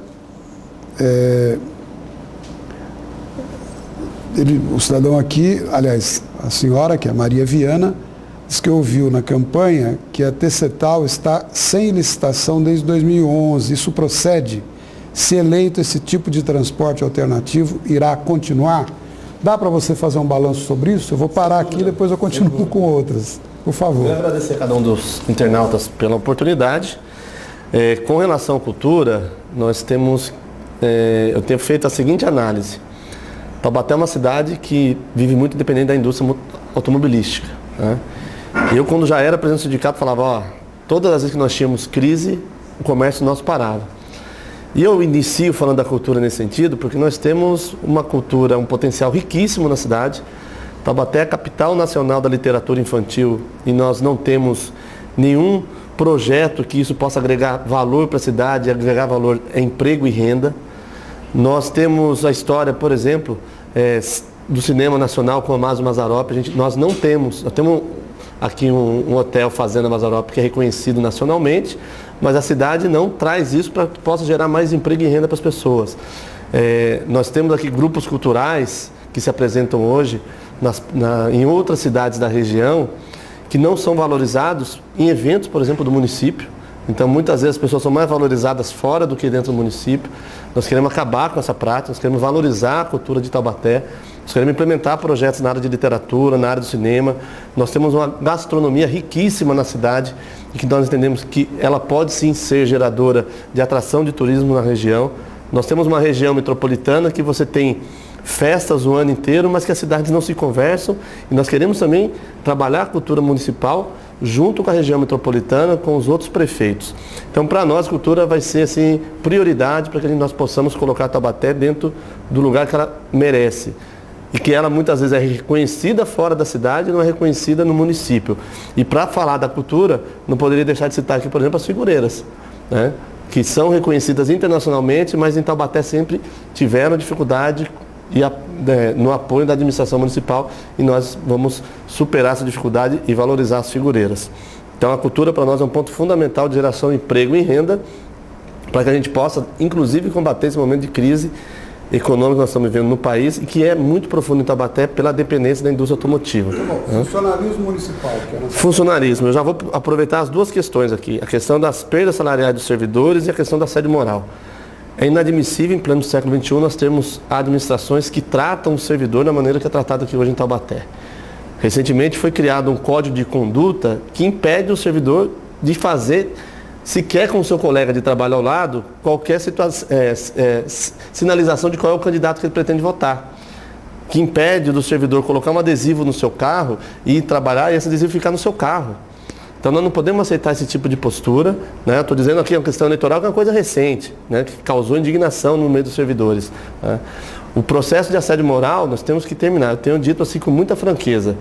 Speaker 1: o cidadão aqui, aliás, a senhora, que é Maria Viana, diz que ouviu na campanha que a Tecetal está sem licitação desde 2011. Isso procede? Se eleito, esse tipo de transporte alternativo irá continuar? Dá para você fazer um balanço sobre isso? Eu vou parar aqui e depois eu continuo com outras. Por favor.
Speaker 3: Eu quero agradecer a cada um dos internautas pela oportunidade. Com relação à cultura, nós temos, eu tenho feito a seguinte análise. Taubaté é uma cidade que vive muito dependente da indústria automobilística, né? Eu, quando já era presidente do sindicato, falava, ó, todas as vezes que nós tínhamos crise, o comércio nosso parava. E eu inicio falando da cultura nesse sentido, porque nós temos uma cultura, um potencial riquíssimo na cidade. Taubaté é a capital nacional da literatura infantil e nós não temos nenhum projeto que isso possa agregar valor para a cidade, agregar valor em emprego e renda. Nós temos a história, por exemplo, do cinema nacional com o Amazo Mazzaropi. Nós temos aqui um hotel Fazenda Mazzaropi que é reconhecido nacionalmente, mas a cidade não traz isso para que possa gerar mais emprego e renda para as pessoas. Nós temos aqui grupos culturais que se apresentam hoje em outras cidades da região que não são valorizados em eventos, por exemplo, do município. Então, muitas vezes as pessoas são mais valorizadas fora do que dentro do município. Nós queremos acabar com essa prática, nós queremos valorizar a cultura de Taubaté, nós queremos implementar projetos na área de literatura, na área do cinema. Nós temos uma gastronomia riquíssima na cidade e que nós entendemos que ela pode sim ser geradora de atração de turismo na região. Nós temos uma região metropolitana que você tem festas o ano inteiro, mas que as cidades não se conversam, e nós queremos também trabalhar a cultura municipal junto com a região metropolitana, com os outros prefeitos. Então, para nós, a cultura vai ser assim, prioridade para que nós possamos colocar a Taubaté dentro do lugar que ela merece. E que ela muitas vezes é reconhecida fora da cidade e não é reconhecida no município. E para falar da cultura, não poderia deixar de citar aqui, por exemplo, as figureiras, né? Que são reconhecidas internacionalmente, mas em Taubaté sempre tiveram dificuldade no apoio da administração municipal, e nós vamos superar essa dificuldade e valorizar as figureiras. Então a cultura para nós é um ponto fundamental de geração de emprego e renda, para que a gente possa, inclusive, combater esse momento de crise econômica que nós estamos vivendo no país e que é muito profundo em Taubaté pela dependência da indústria automotiva.
Speaker 1: Funcionarismo municipal.
Speaker 3: Funcionarismo. Eu já vou aproveitar as duas questões aqui. A questão das perdas salariais dos servidores e a questão da assédio moral. É inadmissível, em pleno século XXI, nós termos administrações que tratam o servidor da maneira que é tratado aqui hoje em Taubaté. Recentemente foi criado um código de conduta que impede o servidor de fazer, sequer com o seu colega de trabalho ao lado, qualquer sinalização de qual é o candidato que ele pretende votar. Que impede do servidor colocar um adesivo no seu carro e ir trabalhar e esse adesivo ficar no seu carro. Então nós não podemos aceitar esse tipo de postura, né? Estou dizendo aqui uma questão eleitoral que é uma coisa recente, né? Que causou indignação no meio dos servidores, né? O processo de assédio moral nós temos que terminar. Eu tenho dito assim com muita franqueza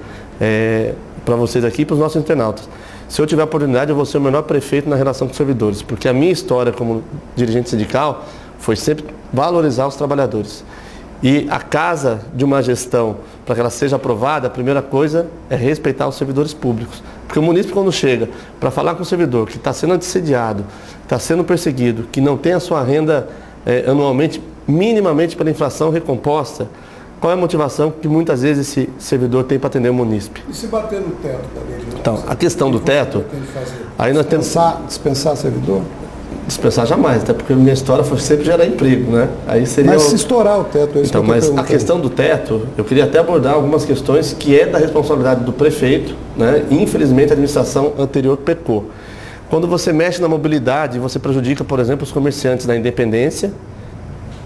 Speaker 3: para vocês aqui e para os nossos internautas. Se eu tiver a oportunidade, eu vou ser o melhor prefeito na relação com os servidores, porque a minha história como dirigente sindical foi sempre valorizar os trabalhadores. E a casa de uma gestão, para que ela seja aprovada, a primeira coisa é respeitar os servidores públicos. Porque o munícipe, quando chega para falar com o servidor que está sendo assediado, está sendo perseguido, que não tem a sua renda anualmente, minimamente pela inflação recomposta, qual é a motivação que muitas vezes esse servidor tem para atender o munícipe?
Speaker 1: E se bater no teto também?
Speaker 3: Então, a questão do teto, aí nós temos...
Speaker 1: Dispensar servidor?
Speaker 3: Dispensar jamais, até porque a minha história foi sempre gerar emprego, né? Aí seria
Speaker 1: mas se estourar o teto, é isso.
Speaker 3: Então, mas a questão do teto, eu queria até abordar algumas questões que é da responsabilidade do prefeito, né? E, infelizmente, a administração anterior pecou. Quando você mexe na mobilidade, você prejudica, por exemplo, os comerciantes da Independência,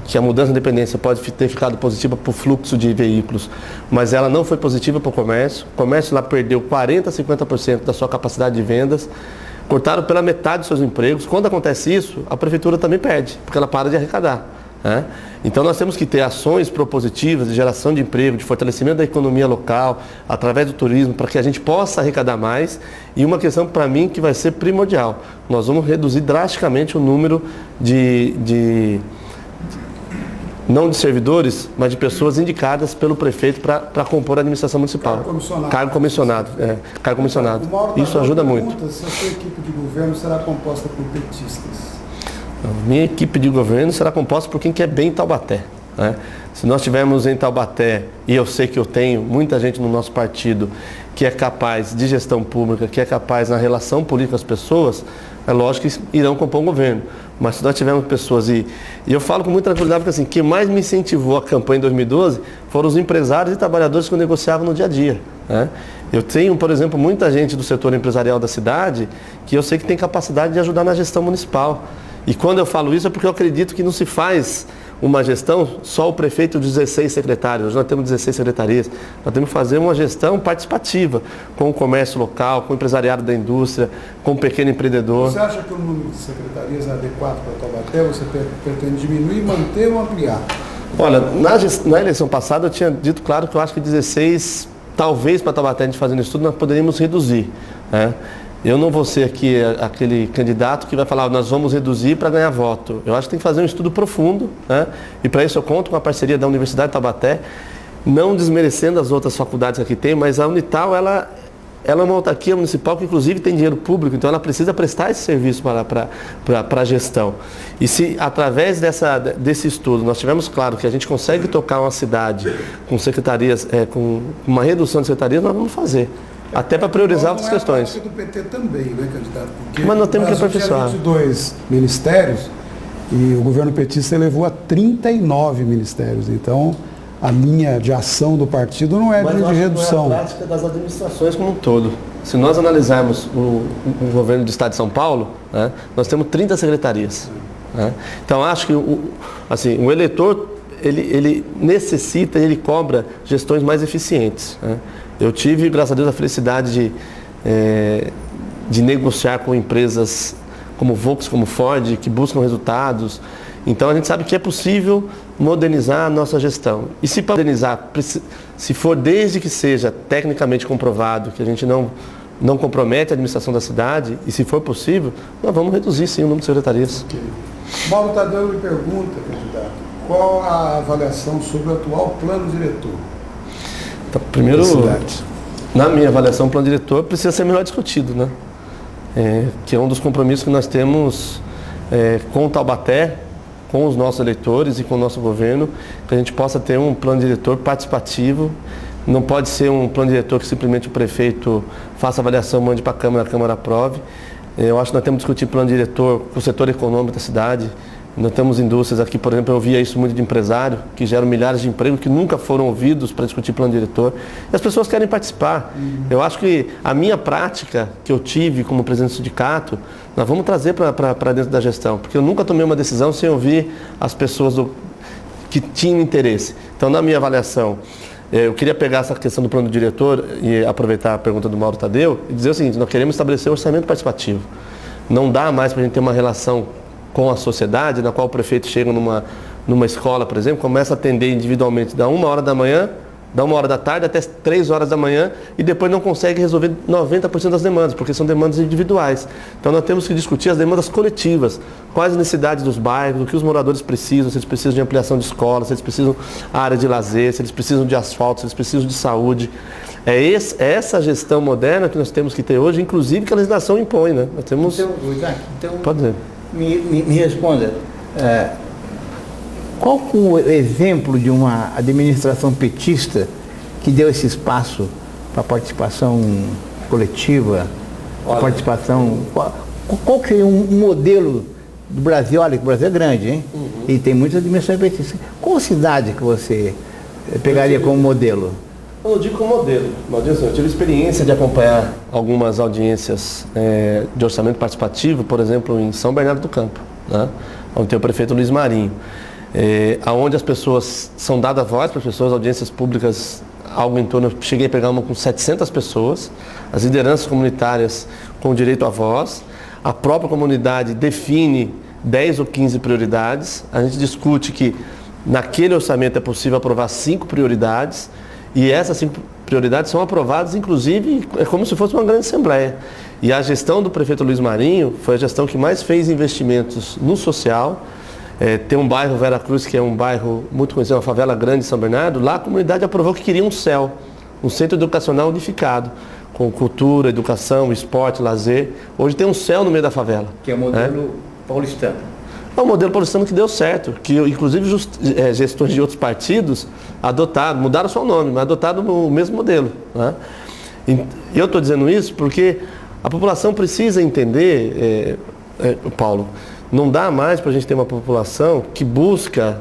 Speaker 3: que a mudança da Independência pode ter ficado positiva para o fluxo de veículos, mas ela não foi positiva para o comércio. O comércio lá perdeu 40% a 50% da sua capacidade de vendas. Cortaram pela metade dos seus empregos. Quando acontece isso, a prefeitura também perde, porque ela para de arrecadar, né? Então nós temos que ter ações propositivas de geração de emprego, de fortalecimento da economia local, através do turismo, para que a gente possa arrecadar mais. E uma questão para mim que vai ser primordial, nós vamos reduzir drasticamente o número não de servidores, mas de pessoas indicadas pelo prefeito para compor a administração municipal. Cargo comissionado. Cargo comissionado. Isso ajuda muito.
Speaker 1: Se a sua equipe de governo será composta por petistas?
Speaker 3: Minha equipe de governo será composta por quem quer bem Taubaté, né? Se nós tivermos em Taubaté, e eu sei que eu tenho muita gente no nosso partido que é capaz de gestão pública, que é capaz na relação política com as pessoas, é lógico que irão compor um governo. Mas se nós tivermos pessoas, e eu falo com muita tranquilidade, porque assim, quem mais me incentivou a campanha em 2012 foram os empresários e trabalhadores que eu negociava no dia a dia, né? Eu tenho, por exemplo, muita gente do setor empresarial da cidade que eu sei que tem capacidade de ajudar na gestão municipal. E quando eu falo isso é porque eu acredito que não se faz uma gestão, só o prefeito de 16 secretários, hoje nós temos 16 secretarias, nós temos que fazer uma gestão participativa, com o comércio local, com o empresariado da indústria, com o pequeno empreendedor.
Speaker 1: Você acha que o número de secretarias é adequado para Taubaté? Você pretende diminuir, manter ou ampliar?
Speaker 3: Olha, na eleição passada eu tinha dito claro que eu acho que 16, talvez para Taubaté, a gente fazendo estudo, nós poderíamos reduzir, né? Eu não vou ser aqui aquele candidato que vai falar, nós vamos reduzir para ganhar voto. Eu acho que tem que fazer um estudo profundo, né? E para isso eu conto com a parceria da Universidade de Taubaté, não desmerecendo as outras faculdades que aqui tem, mas a Unital, ela é uma autarquia municipal que inclusive tem dinheiro público, então ela precisa prestar esse serviço para a gestão. E se através desse estudo nós tivermos claro que a gente consegue tocar uma cidade com secretarias, com uma redução de secretarias, nós vamos fazer. Até para priorizar outras questões.
Speaker 1: Do PT também, né, candidato? Porque
Speaker 3: mas nós temos que aperfeiçoar.
Speaker 1: 22 ministérios e o governo petista elevou a 39 ministérios. Então, a linha de ação do partido não é de redução.
Speaker 3: Não é a prática das administrações como um todo. Se nós analisarmos o governo do Estado de São Paulo, né, nós temos 30 secretarias. Né? Então, acho que o eleitor, ele necessita, ele cobra gestões mais eficientes. Né? Eu tive, graças a Deus, a felicidade de negociar com empresas como Volkswagen, como Ford, que buscam resultados. Então, a gente sabe que é possível modernizar a nossa gestão. E se modernizar, se for desde que seja tecnicamente comprovado, que a gente não compromete a administração da cidade, e se for possível, nós vamos reduzir sim o número de secretarias.
Speaker 1: Okay. Mauro Tadeu me pergunta, candidato, qual a avaliação sobre o atual plano diretor?
Speaker 3: Então, primeiro, na minha avaliação, o plano diretor precisa ser melhor discutido, né? Que é um dos compromissos que nós temos com o Taubaté, com os nossos eleitores e com o nosso governo, que a gente possa ter um plano diretor participativo. Não pode ser um plano diretor que simplesmente o prefeito faça avaliação, mande para a Câmara aprove. Eu acho que nós temos que discutir plano diretor com o setor econômico da cidade. Nós temos indústrias aqui, por exemplo, eu ouvia isso muito de empresário, que geram milhares de empregos que nunca foram ouvidos para discutir plano diretor. E as pessoas querem participar. Eu acho que a minha prática que eu tive como presidente do sindicato, nós vamos trazer para dentro da gestão, porque eu nunca tomei uma decisão sem ouvir as pessoas que tinham interesse. Então, na minha avaliação, eu queria pegar essa questão do plano diretor e aproveitar a pergunta do Mauro Tadeu e dizer o seguinte, nós queremos estabelecer um orçamento participativo. Não dá mais para a gente ter uma relação com a sociedade, na qual o prefeito chega numa escola, por exemplo, começa a atender individualmente da 1h da manhã, da 1h da tarde até 3h da manhã e depois não consegue resolver 90% das demandas, porque são demandas individuais. Então nós temos que discutir as demandas coletivas, quais as necessidades dos bairros, o que os moradores precisam, se eles precisam de ampliação de escolas, se eles precisam de área de lazer, se eles precisam de asfalto, se eles precisam de saúde. É essa gestão moderna que nós temos que ter hoje, inclusive que a legislação impõe, né? Nós temos...
Speaker 2: Então,
Speaker 3: pode dizer.
Speaker 2: Me responda, qual o exemplo de uma administração petista que deu esse espaço para a participação coletiva, participação... Qual que é um modelo do Brasil? Olha, que o Brasil é grande, hein? Uhum. E tem muitas administrações petistas. Qual cidade que você pegaria como modelo?
Speaker 3: Eu não digo como modelo, mas eu tive experiência de acompanhar algumas audiências de orçamento participativo, por exemplo, em São Bernardo do Campo, né? Onde tem o prefeito Luiz Marinho, onde as pessoas são dadas voz para as pessoas, audiências públicas, algo em torno, eu cheguei a pegar uma com 700 pessoas, as lideranças comunitárias com direito à voz, a própria comunidade define 10 ou 15 prioridades, a gente discute que naquele orçamento é possível aprovar 5 prioridades, e essas 5 prioridades são aprovadas, inclusive, é como se fosse uma grande assembleia. E a gestão do prefeito Luiz Marinho foi a gestão que mais fez investimentos no social. Tem um bairro, Vera Cruz, que é um bairro muito conhecido, uma favela grande de São Bernardo. Lá a comunidade aprovou que queria um CEL, um centro educacional unificado, com cultura, educação, esporte, lazer. Hoje tem um CEL no meio da favela.
Speaker 2: Que é o modelo paulistano.
Speaker 3: É um modelo paulistano que deu certo, que inclusive gestões de outros partidos adotaram, mudaram só o nome, mas adotaram o mesmo modelo, né? E eu estou dizendo isso porque a população precisa entender, Paulo, não dá mais para a gente ter uma população que busca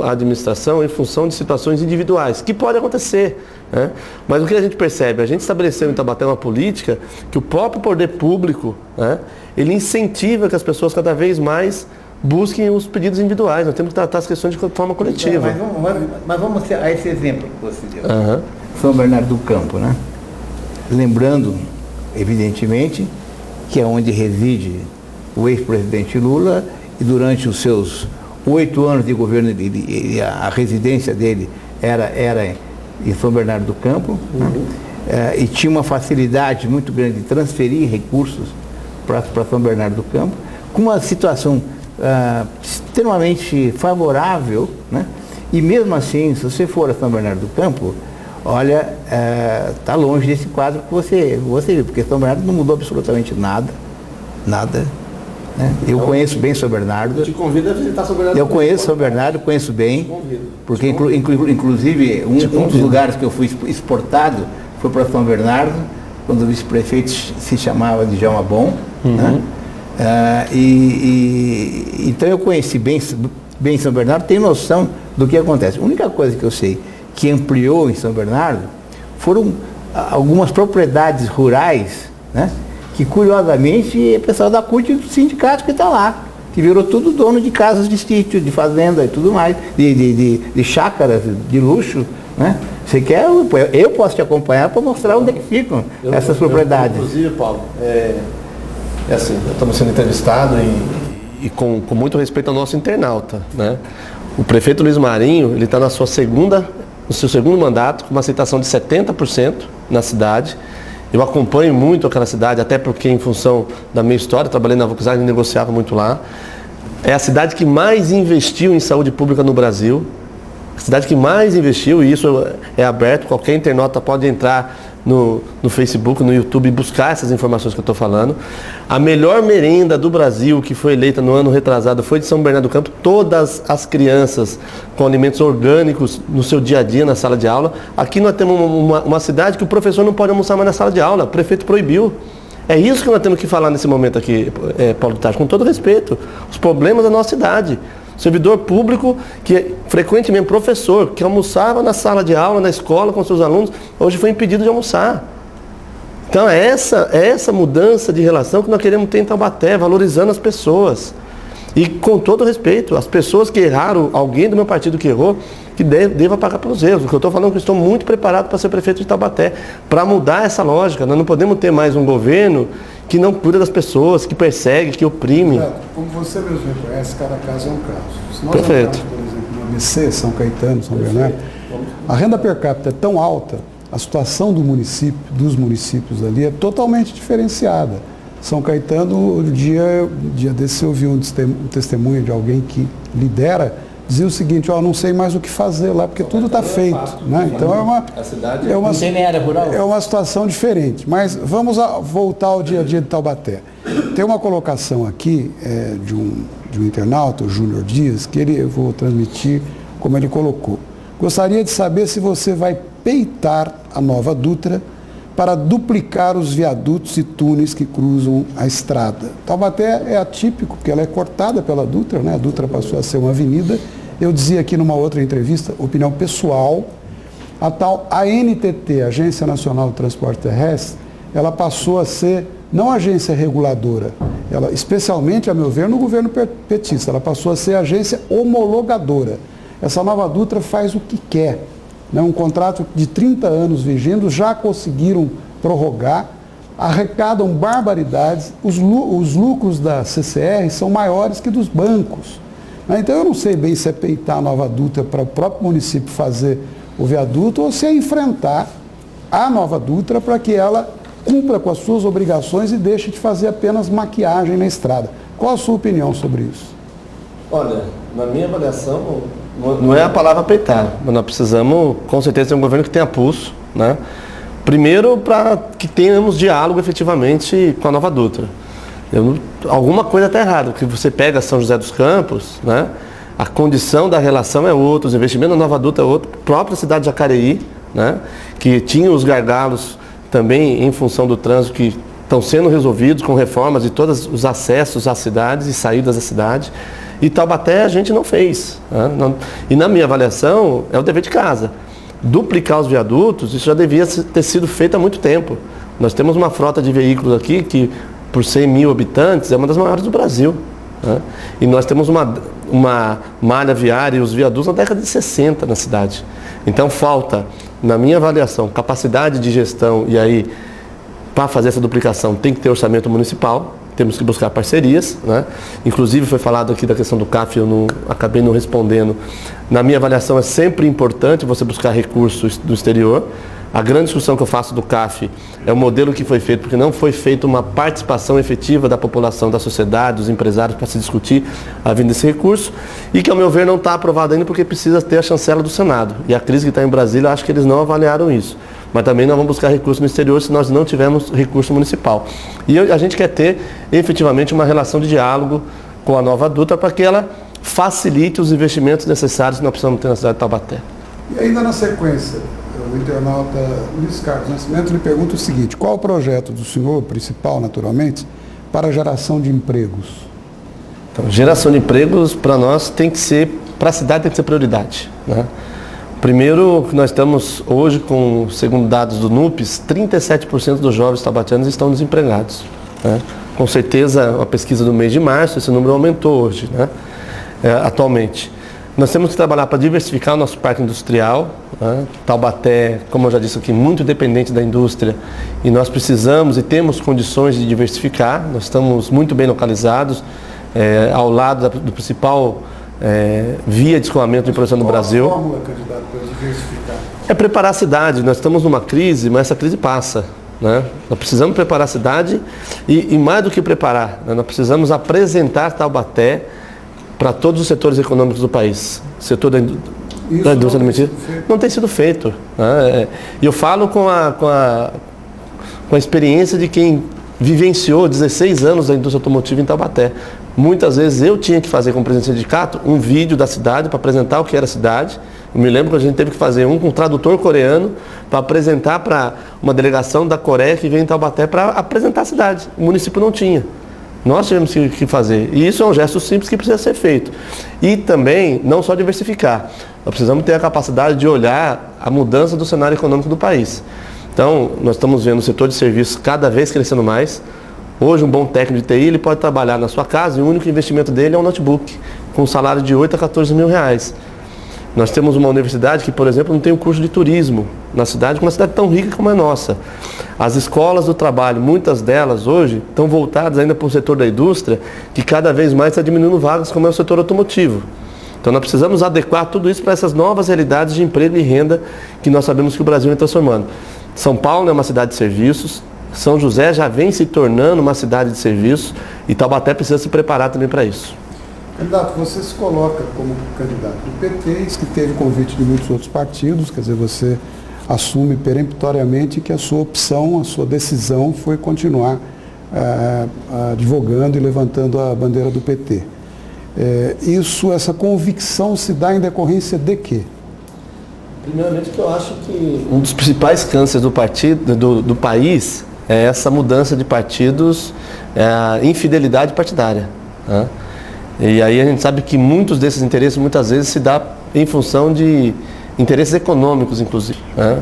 Speaker 3: a administração em função de situações individuais, que pode acontecer, né? Mas o que a gente percebe? A gente estabeleceu em Taubaté uma política que o próprio poder público, né, ele incentiva que as pessoas cada vez mais busquem os pedidos individuais. Nós temos que tratar as questões de forma coletiva.
Speaker 2: Mas vamos a esse exemplo que você deu.
Speaker 3: Aham.
Speaker 2: São Bernardo do Campo, né? Lembrando, evidentemente, que é onde reside o ex-presidente Lula e durante os seus 8 anos de governo, a residência dele era em São Bernardo do Campo, e tinha uma facilidade muito grande de transferir recursos para São Bernardo do Campo, com uma situação extremamente favorável, né? E mesmo assim, se você for a São Bernardo do Campo, olha, está longe desse quadro que você viu, porque São Bernardo não mudou absolutamente nada, né? Eu conheço bem São Bernardo.
Speaker 3: Te convido a visitar São Bernardo.
Speaker 2: Eu conheço São Bernardo, conheço bem, porque inclusive um dos lugares que eu fui exportado foi para São Bernardo, quando o vice-prefeito se chamava de Djalma Bom, né? Então eu conheci bem São Bernardo, tenho noção do que acontece. A única coisa que eu sei que ampliou em São Bernardo foram algumas propriedades rurais, né? Que curiosamente é pessoal da CUT e do sindicato que está lá, que virou tudo dono de casas de sítio, de fazenda e tudo mais, de chácaras de luxo, né? Você quer, eu posso te acompanhar para mostrar onde é que ficam essas propriedades.
Speaker 3: Inclusive, Paulo, assim, estamos sendo entrevistados e com muito respeito ao nosso internauta, né? O prefeito Luiz Marinho, ele está no seu segundo mandato, com uma aceitação de 70% na cidade. Eu acompanho muito aquela cidade, até porque em função da minha história, trabalhei na Volkswagen e negociava muito lá. É a cidade que mais investiu em saúde pública no Brasil. A cidade que mais investiu, e isso é aberto, qualquer internauta pode entrar no Facebook, no YouTube e buscar essas informações que eu estou falando. A melhor merenda do Brasil, que foi eleita no ano retrasado, foi de São Bernardo do Campo. Todas as crianças com alimentos orgânicos no seu dia a dia, na sala de aula. Aqui nós temos uma cidade que o professor não pode almoçar mais na sala de aula, o prefeito proibiu. É isso que nós temos que falar nesse momento aqui, Paulo Tarso, com todo respeito. Os problemas da nossa cidade. Servidor público, que frequentemente professor, que almoçava na sala de aula, na escola com seus alunos, hoje foi impedido de almoçar. Então é essa mudança de relação que nós queremos ter em Taubaté, valorizando as pessoas. E com todo respeito, as pessoas que erraram, alguém do meu partido que errou, que deva pagar pelos erros. O que eu estou falando é que eu estou muito preparado para ser prefeito de Taubaté, para mudar essa lógica. Nós não podemos ter mais um governo que não cuida das pessoas, que persegue, que oprime.
Speaker 1: Como você mesmo reconhece, cada caso é um caso. Se nós
Speaker 3: Perfeito.
Speaker 1: olharmos, por exemplo, no ABC, São Caetano, São Bernardo, a renda per capita é tão alta, a situação dos municípios ali é totalmente diferenciada. São Caetano, dia desse eu ouvi um testemunho de alguém que lidera, dizia o seguinte: não sei mais o que fazer lá, porque tudo está feito. Né? Então
Speaker 2: Não tem nem área rural.
Speaker 1: É uma situação diferente. Mas vamos voltar ao dia a dia de Taubaté. Tem uma colocação aqui de um internauta, o Júnior Dias, que eu vou transmitir como ele colocou. Gostaria de saber se você vai peitar a nova Dutra para duplicar os viadutos e túneis que cruzam a estrada. Taubaté é atípico, porque ela é cortada pela Dutra, né? A Dutra passou a ser uma avenida. Eu dizia aqui numa outra entrevista, opinião pessoal, a tal ANTT, Agência Nacional de Transporte Terrestre, ela passou a ser não agência reguladora, ela, especialmente, a meu ver, no governo petista, ela passou a ser agência homologadora. Essa nova Dutra faz o que quer. Um contrato de 30 anos vigendo, já conseguiram prorrogar, arrecadam barbaridades, os lucros da CCR são maiores que dos bancos. Então eu não sei bem se é peitar a nova Dutra para o próprio município fazer o viaduto ou se é enfrentar a nova Dutra para que ela cumpra com as suas obrigações e deixe de fazer apenas maquiagem na estrada. Qual a sua opinião sobre isso?
Speaker 3: Olha, na minha avaliação, não é a palavra peitar, mas nós precisamos, com certeza, ter um governo que tenha pulso, né? Primeiro, para que tenhamos diálogo efetivamente com a nova Dutra. Alguma coisa está errada, porque você pega São José dos Campos, né? A condição da relação é outra, os investimentos na nova Dutra é outro, a própria cidade de Jacareí, né? Que tinha os gargalos também em função do trânsito que estão sendo resolvidos com reformas de todos os acessos às cidades e saídas da cidade. E Taubaté a gente não fez. Né? E na minha avaliação, é o dever de casa. Duplicar os viadutos, isso já devia ter sido feito há muito tempo. Nós temos uma frota de veículos aqui que, por 100 mil habitantes, é uma das maiores do Brasil. né? E nós temos uma malha viária e os viadutos na década de 60 na cidade. Então falta, na minha avaliação, capacidade de gestão, e aí, para fazer essa duplicação, tem que ter orçamento municipal, temos que buscar parcerias, né? Inclusive foi falado aqui da questão do CAF, eu acabei não respondendo. Na minha avaliação é sempre importante você buscar recursos do exterior. A grande discussão que eu faço do CAF é o modelo que foi feito, porque não foi feita uma participação efetiva da população, da sociedade, dos empresários para se discutir a vinda desse recurso, e que, ao meu ver, não está aprovado ainda porque precisa ter a chancela do Senado. E a crise que está em Brasília, eu acho que eles não avaliaram isso. Mas também nós vamos buscar recurso no exterior se nós não tivermos recurso municipal. E a gente quer ter efetivamente uma relação de diálogo com a Nova Dutra para que ela facilite os investimentos necessários que nós precisamos ter na cidade de Taubaté.
Speaker 1: E ainda na sequência, o internauta Luiz Carlos Nascimento lhe pergunta o seguinte: qual o projeto do senhor, principal naturalmente, para a geração de empregos?
Speaker 3: Então, geração de empregos para nós tem que ser, para a cidade tem que ser prioridade, né? Primeiro, nós estamos hoje com, segundo dados do NUPES, 37% dos jovens taubatianos estão desempregados, né? Com certeza, a pesquisa do mês de março, esse número aumentou hoje, né? Atualmente. Nós temos que trabalhar para diversificar o nosso parque industrial, né? Taubaté, como eu já disse aqui, muito dependente da indústria, e nós precisamos e temos condições de diversificar. Nós estamos muito bem localizados, ao lado do principal via de escoamento de produção no Brasil.
Speaker 1: Qual a fórmula, candidato, para diversificar?
Speaker 3: É preparar a cidade. Nós estamos numa crise, mas essa crise passa, né? Nós precisamos preparar a cidade e mais do que preparar, né? Nós precisamos apresentar Taubaté para todos os setores econômicos do país. O setor da indústria alimentícia não tem sido feito, né? E eu falo com a experiência de quem vivenciou 16 anos da indústria automotiva em Taubaté. Muitas vezes eu tinha que fazer, como presidente do sindicato, um vídeo da cidade para apresentar o que era a cidade. Eu me lembro que a gente teve que fazer um com um tradutor coreano para apresentar para uma delegação da Coreia que veio em Taubaté para apresentar a cidade. O município não tinha. Nós tivemos que fazer. E isso é um gesto simples que precisa ser feito. E também, não só diversificar. Nós precisamos ter a capacidade de olhar a mudança do cenário econômico do país. Então, nós estamos vendo o setor de serviços cada vez crescendo mais. Hoje, um bom técnico de TI, ele pode trabalhar na sua casa e o único investimento dele é um notebook, com um salário de 8 a 14 mil reais. Nós temos uma universidade que, por exemplo, não tem um curso de turismo na cidade, uma cidade tão rica como a nossa. As escolas do trabalho, muitas delas hoje, estão voltadas ainda para o setor da indústria, que cada vez mais está diminuindo vagas, como é o setor automotivo. Então nós precisamos adequar tudo isso para essas novas realidades de emprego e renda que nós sabemos que o Brasil vem transformando. São Paulo é uma cidade de serviços, São José já vem se tornando uma cidade de serviços e Taubaté precisa se preparar também para isso.
Speaker 1: Candidato, você se coloca como candidato do PT, que teve convite de muitos outros partidos, quer dizer, você assume peremptoriamente que a sua opção, a sua decisão foi continuar advogando e levantando a bandeira do PT. Essa convicção se dá em decorrência de quê?
Speaker 3: Primeiramente que eu acho que um dos principais cânceres do partido, do país é essa mudança de partidos, a infidelidade partidária, né? E aí a gente sabe que muitos desses interesses muitas vezes se dá em função de interesses econômicos, inclusive, né?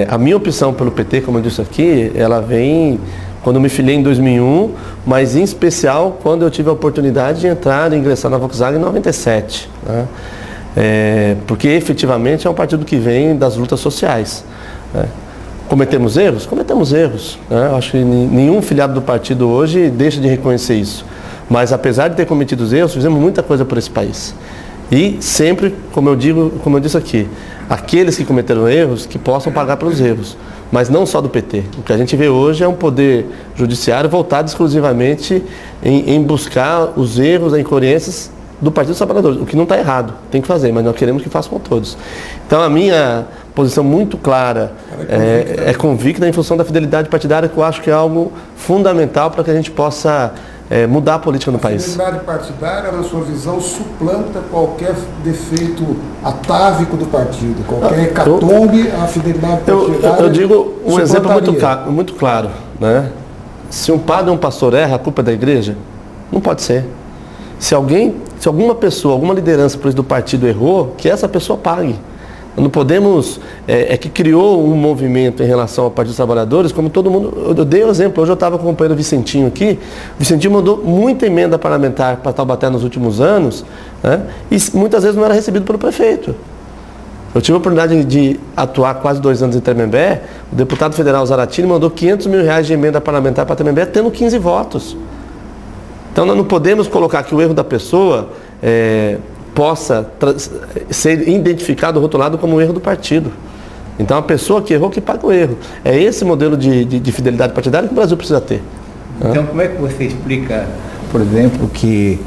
Speaker 3: A minha opção pelo PT, como eu disse aqui, ela vem quando eu me filiei em 2001, mas em especial quando eu tive a oportunidade de entrar e ingressar na Volkswagen em 97, né? Porque efetivamente é um partido que vem das lutas sociais, né? Cometemos erros? Cometemos erros, né? Acho que nenhum filiado do partido hoje deixa de reconhecer isso. Mas apesar de ter cometido os erros, fizemos muita coisa por esse país. E sempre, como eu disse aqui, aqueles que cometeram erros, que possam pagar pelos erros. Mas não só do PT. O que a gente vê hoje é um poder judiciário voltado exclusivamente em buscar os erros, as incoerências do Partido dos Trabalhadores. O que não está errado, tem que fazer, mas nós queremos que façam com todos. Então a minha posição muito clara é convicta em função da fidelidade partidária, que eu acho que é algo fundamental para que a gente possa mudar a política no país.
Speaker 1: A fidelidade partidária, na sua visão, suplanta qualquer defeito atávico do partido, qualquer hecatombe, a fidelidade partidária.
Speaker 3: Eu digo um exemplo muito claro, né? Se um padre ou um pastor erra, a culpa é da igreja? Não pode ser. Se alguma pessoa, alguma liderança do partido errou, que essa pessoa pague. Não podemos, que criou um movimento em relação ao Partido dos Trabalhadores, como todo mundo, eu dei um exemplo, hoje eu estava com o companheiro Vicentinho aqui, o Vicentinho mandou muita emenda parlamentar para Taubaté nos últimos anos, né, e muitas vezes não era recebido pelo prefeito. Eu tive a oportunidade de atuar quase 2 anos em Tremembé, o deputado federal Zaratini mandou R$500 mil de emenda parlamentar para Tremembé, tendo 15 votos. Então nós não podemos colocar que o erro da pessoa possa ser identificado, rotulado como um erro do partido. Então a pessoa que errou que paga o erro. É esse modelo de fidelidade partidária que o Brasil precisa ter.
Speaker 2: Então como é que você explica, por exemplo, que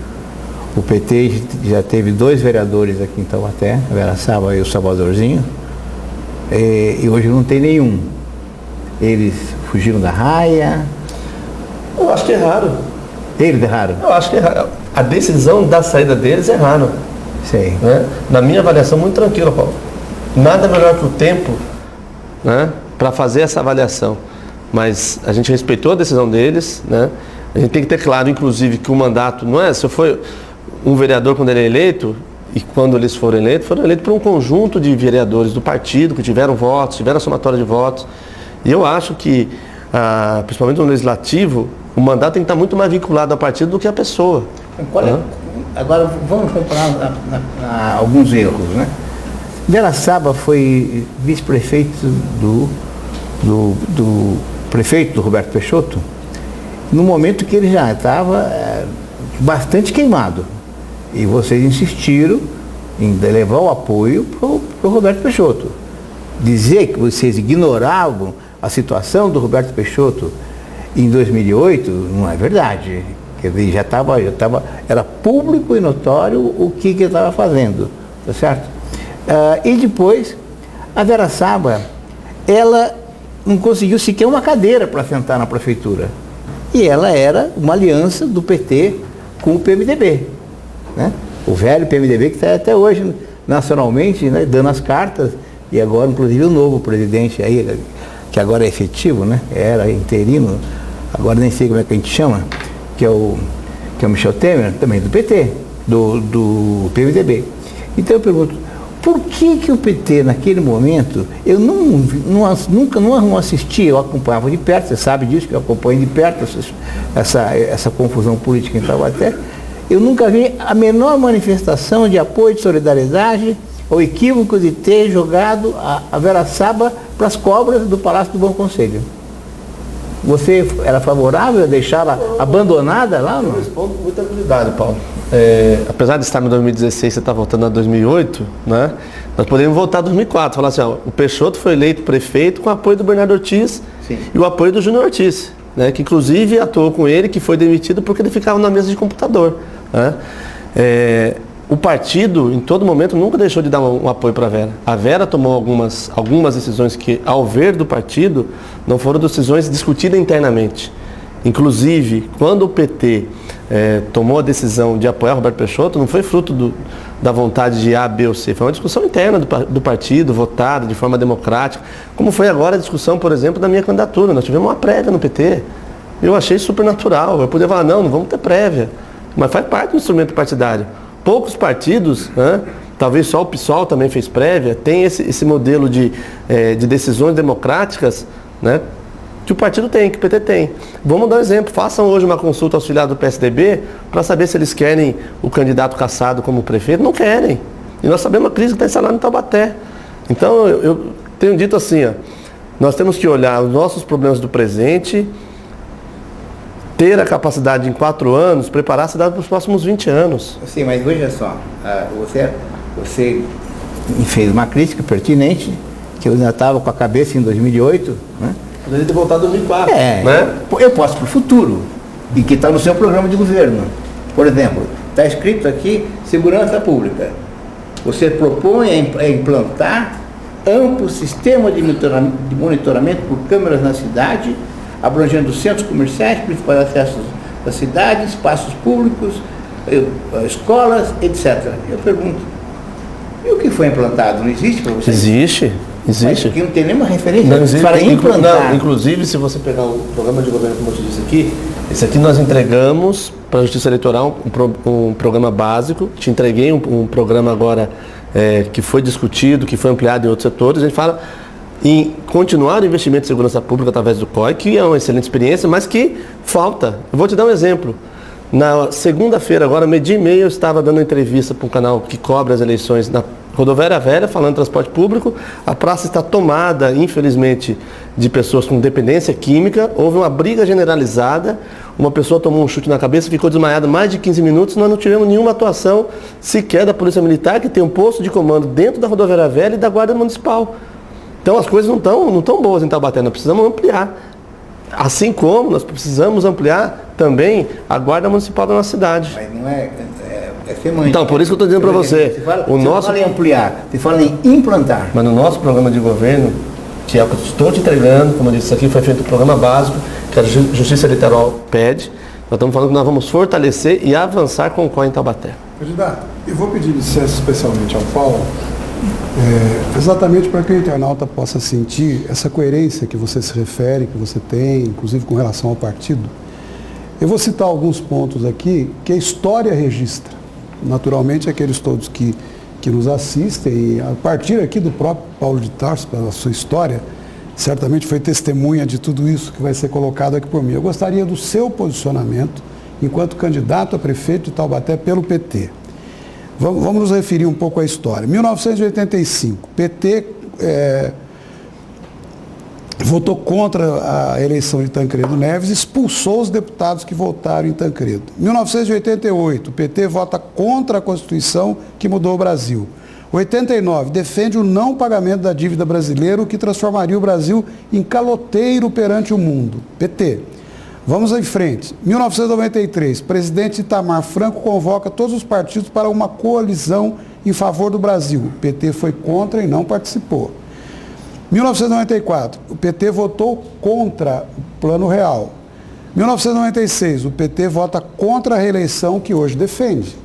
Speaker 2: o PT já teve 2 vereadores aqui em Taubaté, a Vera Saba e o Salvadorzinho, e hoje não tem nenhum. Eles fugiram da raia?
Speaker 3: Eu acho que erraram.
Speaker 2: Eles erraram?
Speaker 3: Eu acho que erraram. A decisão da saída deles erraram.
Speaker 2: Sei.
Speaker 3: Né? Na minha avaliação, muito tranquila, Paulo. Nada melhor que o tempo, né, para fazer essa avaliação. Mas a gente respeitou a decisão deles, né? A gente tem que ter claro, inclusive, que o mandato não é... Se eu for um vereador quando ele é eleito, e quando eles foram eleitos por um conjunto de vereadores do partido que tiveram votos, tiveram a somatória de votos. E eu acho que, principalmente no legislativo, o mandato tem que estar muito mais vinculado ao partido do que à pessoa.
Speaker 2: Agora vamos comparar alguns erros, né? Vera Saba foi vice-prefeito do prefeito do Roberto Peixoto, no momento que ele já estava bastante queimado. E vocês insistiram em levar o apoio para o Roberto Peixoto. Dizer que vocês ignoravam a situação do Roberto Peixoto em 2008 não é verdade. Quer dizer, era público e notório o que ele estava fazendo, tá certo? E depois, a Vera Saba, ela não conseguiu sequer uma cadeira para sentar na prefeitura. E ela era uma aliança do PT com o PMDB, né? O velho PMDB que está até hoje nacionalmente, né, dando as cartas, e agora inclusive o novo presidente aí, que agora é efetivo, né? Era interino, agora nem sei como é que a gente chama, que é o Michel Temer, também do PT, do PMDB. Então eu pergunto, por que o PT naquele momento, eu nunca não assisti, eu acompanhava de perto, você sabe disso, que eu acompanho de perto essa confusão política em Taubaté, eu nunca vi a menor manifestação de apoio, de solidariedade, ou equívoco de ter jogado a Vera Saba para as cobras do Palácio do Bom Conselho. Você era favorável a deixá-la abandonada lá?
Speaker 3: Eu respondo com muita tranquilidade, Paulo. Apesar de estar em 2016, você está voltando a 2008, né? Nós podemos voltar a 2004, falar assim, ó, o Peixoto foi eleito prefeito com o apoio do Bernardo Ortiz. Sim. E o apoio do Júnior Ortiz, né? Que inclusive atuou com ele, que foi demitido porque ele ficava na mesa de computador, né? O partido, em todo momento, nunca deixou de dar um apoio para a Vera. A Vera tomou algumas decisões que, ao ver do partido, não foram decisões discutidas internamente. Inclusive, quando o PT tomou a decisão de apoiar o Roberto Peixoto, não foi fruto da vontade de A, B ou C. Foi uma discussão interna do partido, votada de forma democrática. Como foi agora a discussão, por exemplo, da minha candidatura. Nós tivemos uma prévia no PT. Eu achei super natural. Eu podia falar, não vamos ter prévia. Mas faz parte do instrumento partidário. Poucos partidos, né, talvez só o PSOL também fez prévia, tem esse modelo de decisões democráticas, né, que o partido tem, que o PT tem. Vamos dar um exemplo, façam hoje uma consulta auxiliar do PSDB para saber se eles querem o candidato cassado como prefeito. Não querem. E nós sabemos a crise que está instalada em Taubaté. Então eu tenho dito assim, ó, nós temos que olhar os nossos problemas do presente, ter a capacidade de, em 4 anos, preparar a cidade para os próximos 20 anos.
Speaker 2: Sim, mas veja só, você fez uma crítica pertinente, que eu ainda estava com a cabeça em 2008, né?
Speaker 3: Poderia ter voltado em 2004, né?
Speaker 2: Eu posso para o futuro, e que está no seu programa de governo. Por exemplo, está escrito aqui, segurança pública. Você propõe a implantar amplo sistema de monitoramento por câmeras na cidade, abrangendo centros comerciais, principais acessos da cidade, espaços públicos, escolas, etc. Eu pergunto, e o que foi implantado? Não existe para você?
Speaker 3: Existe.
Speaker 2: Mas aqui não tem nenhuma referência para implantar.
Speaker 3: Não, inclusive, se você pegar o programa de governo, como eu te disse aqui, esse aqui nós entregamos para a Justiça Eleitoral um programa básico. Te entreguei um programa agora que foi discutido, que foi ampliado em outros setores. A gente fala em continuar o investimento em segurança pública através do COI, que é uma excelente experiência, mas que falta. Eu vou te dar um exemplo. Na segunda-feira, agora, 12h30, eu estava dando uma entrevista para um canal que cobre as eleições na Rodoviária Velha, falando de transporte público. A praça está tomada, infelizmente, de pessoas com dependência química. Houve uma briga generalizada. Uma pessoa tomou um chute na cabeça, ficou desmaiada mais de 15 minutos. Nós não tivemos nenhuma atuação sequer da Polícia Militar, que tem um posto de comando dentro da Rodoviária Velha e da Guarda Municipal. Então as coisas não estão boas em Taubaté, nós precisamos ampliar. Assim como nós precisamos ampliar também a Guarda Municipal da nossa cidade.
Speaker 2: Mas não é semântica.
Speaker 3: Então, por isso que eu estou dizendo para você.
Speaker 2: Você fala em ampliar, você fala em implantar.
Speaker 3: Mas no nosso programa de governo, que é o que eu estou te entregando, como eu disse aqui, foi feito um programa básico, que a Justiça Eleitoral pede. Nós estamos falando que nós vamos fortalecer e avançar com o COI em Taubaté.
Speaker 1: Candidato, eu vou pedir licença especialmente ao Paulo, exatamente para que o internauta possa sentir essa coerência que você se refere, que você tem, inclusive com relação ao partido. Eu vou citar alguns pontos aqui que a história registra. Naturalmente, aqueles todos que nos assistem, e a partir aqui do próprio Paulo de Tarso, pela sua história, certamente foi testemunha de tudo isso que vai ser colocado aqui por mim. Eu gostaria do seu posicionamento enquanto candidato a prefeito de Taubaté pelo PT. Vamos nos referir um pouco à história. 1985, PT votou contra a eleição de Tancredo Neves, expulsou os deputados que votaram em Tancredo. 1988, o PT vota contra a Constituição que mudou o Brasil. 89, defende o não pagamento da dívida brasileira, o que transformaria o Brasil em caloteiro perante o mundo. PT. Vamos em frente. 1993, presidente Itamar Franco convoca todos os partidos para uma coalizão em favor do Brasil. O PT foi contra e não participou. 1994, o PT votou contra o Plano Real. 1996, o PT vota contra a reeleição que hoje defende.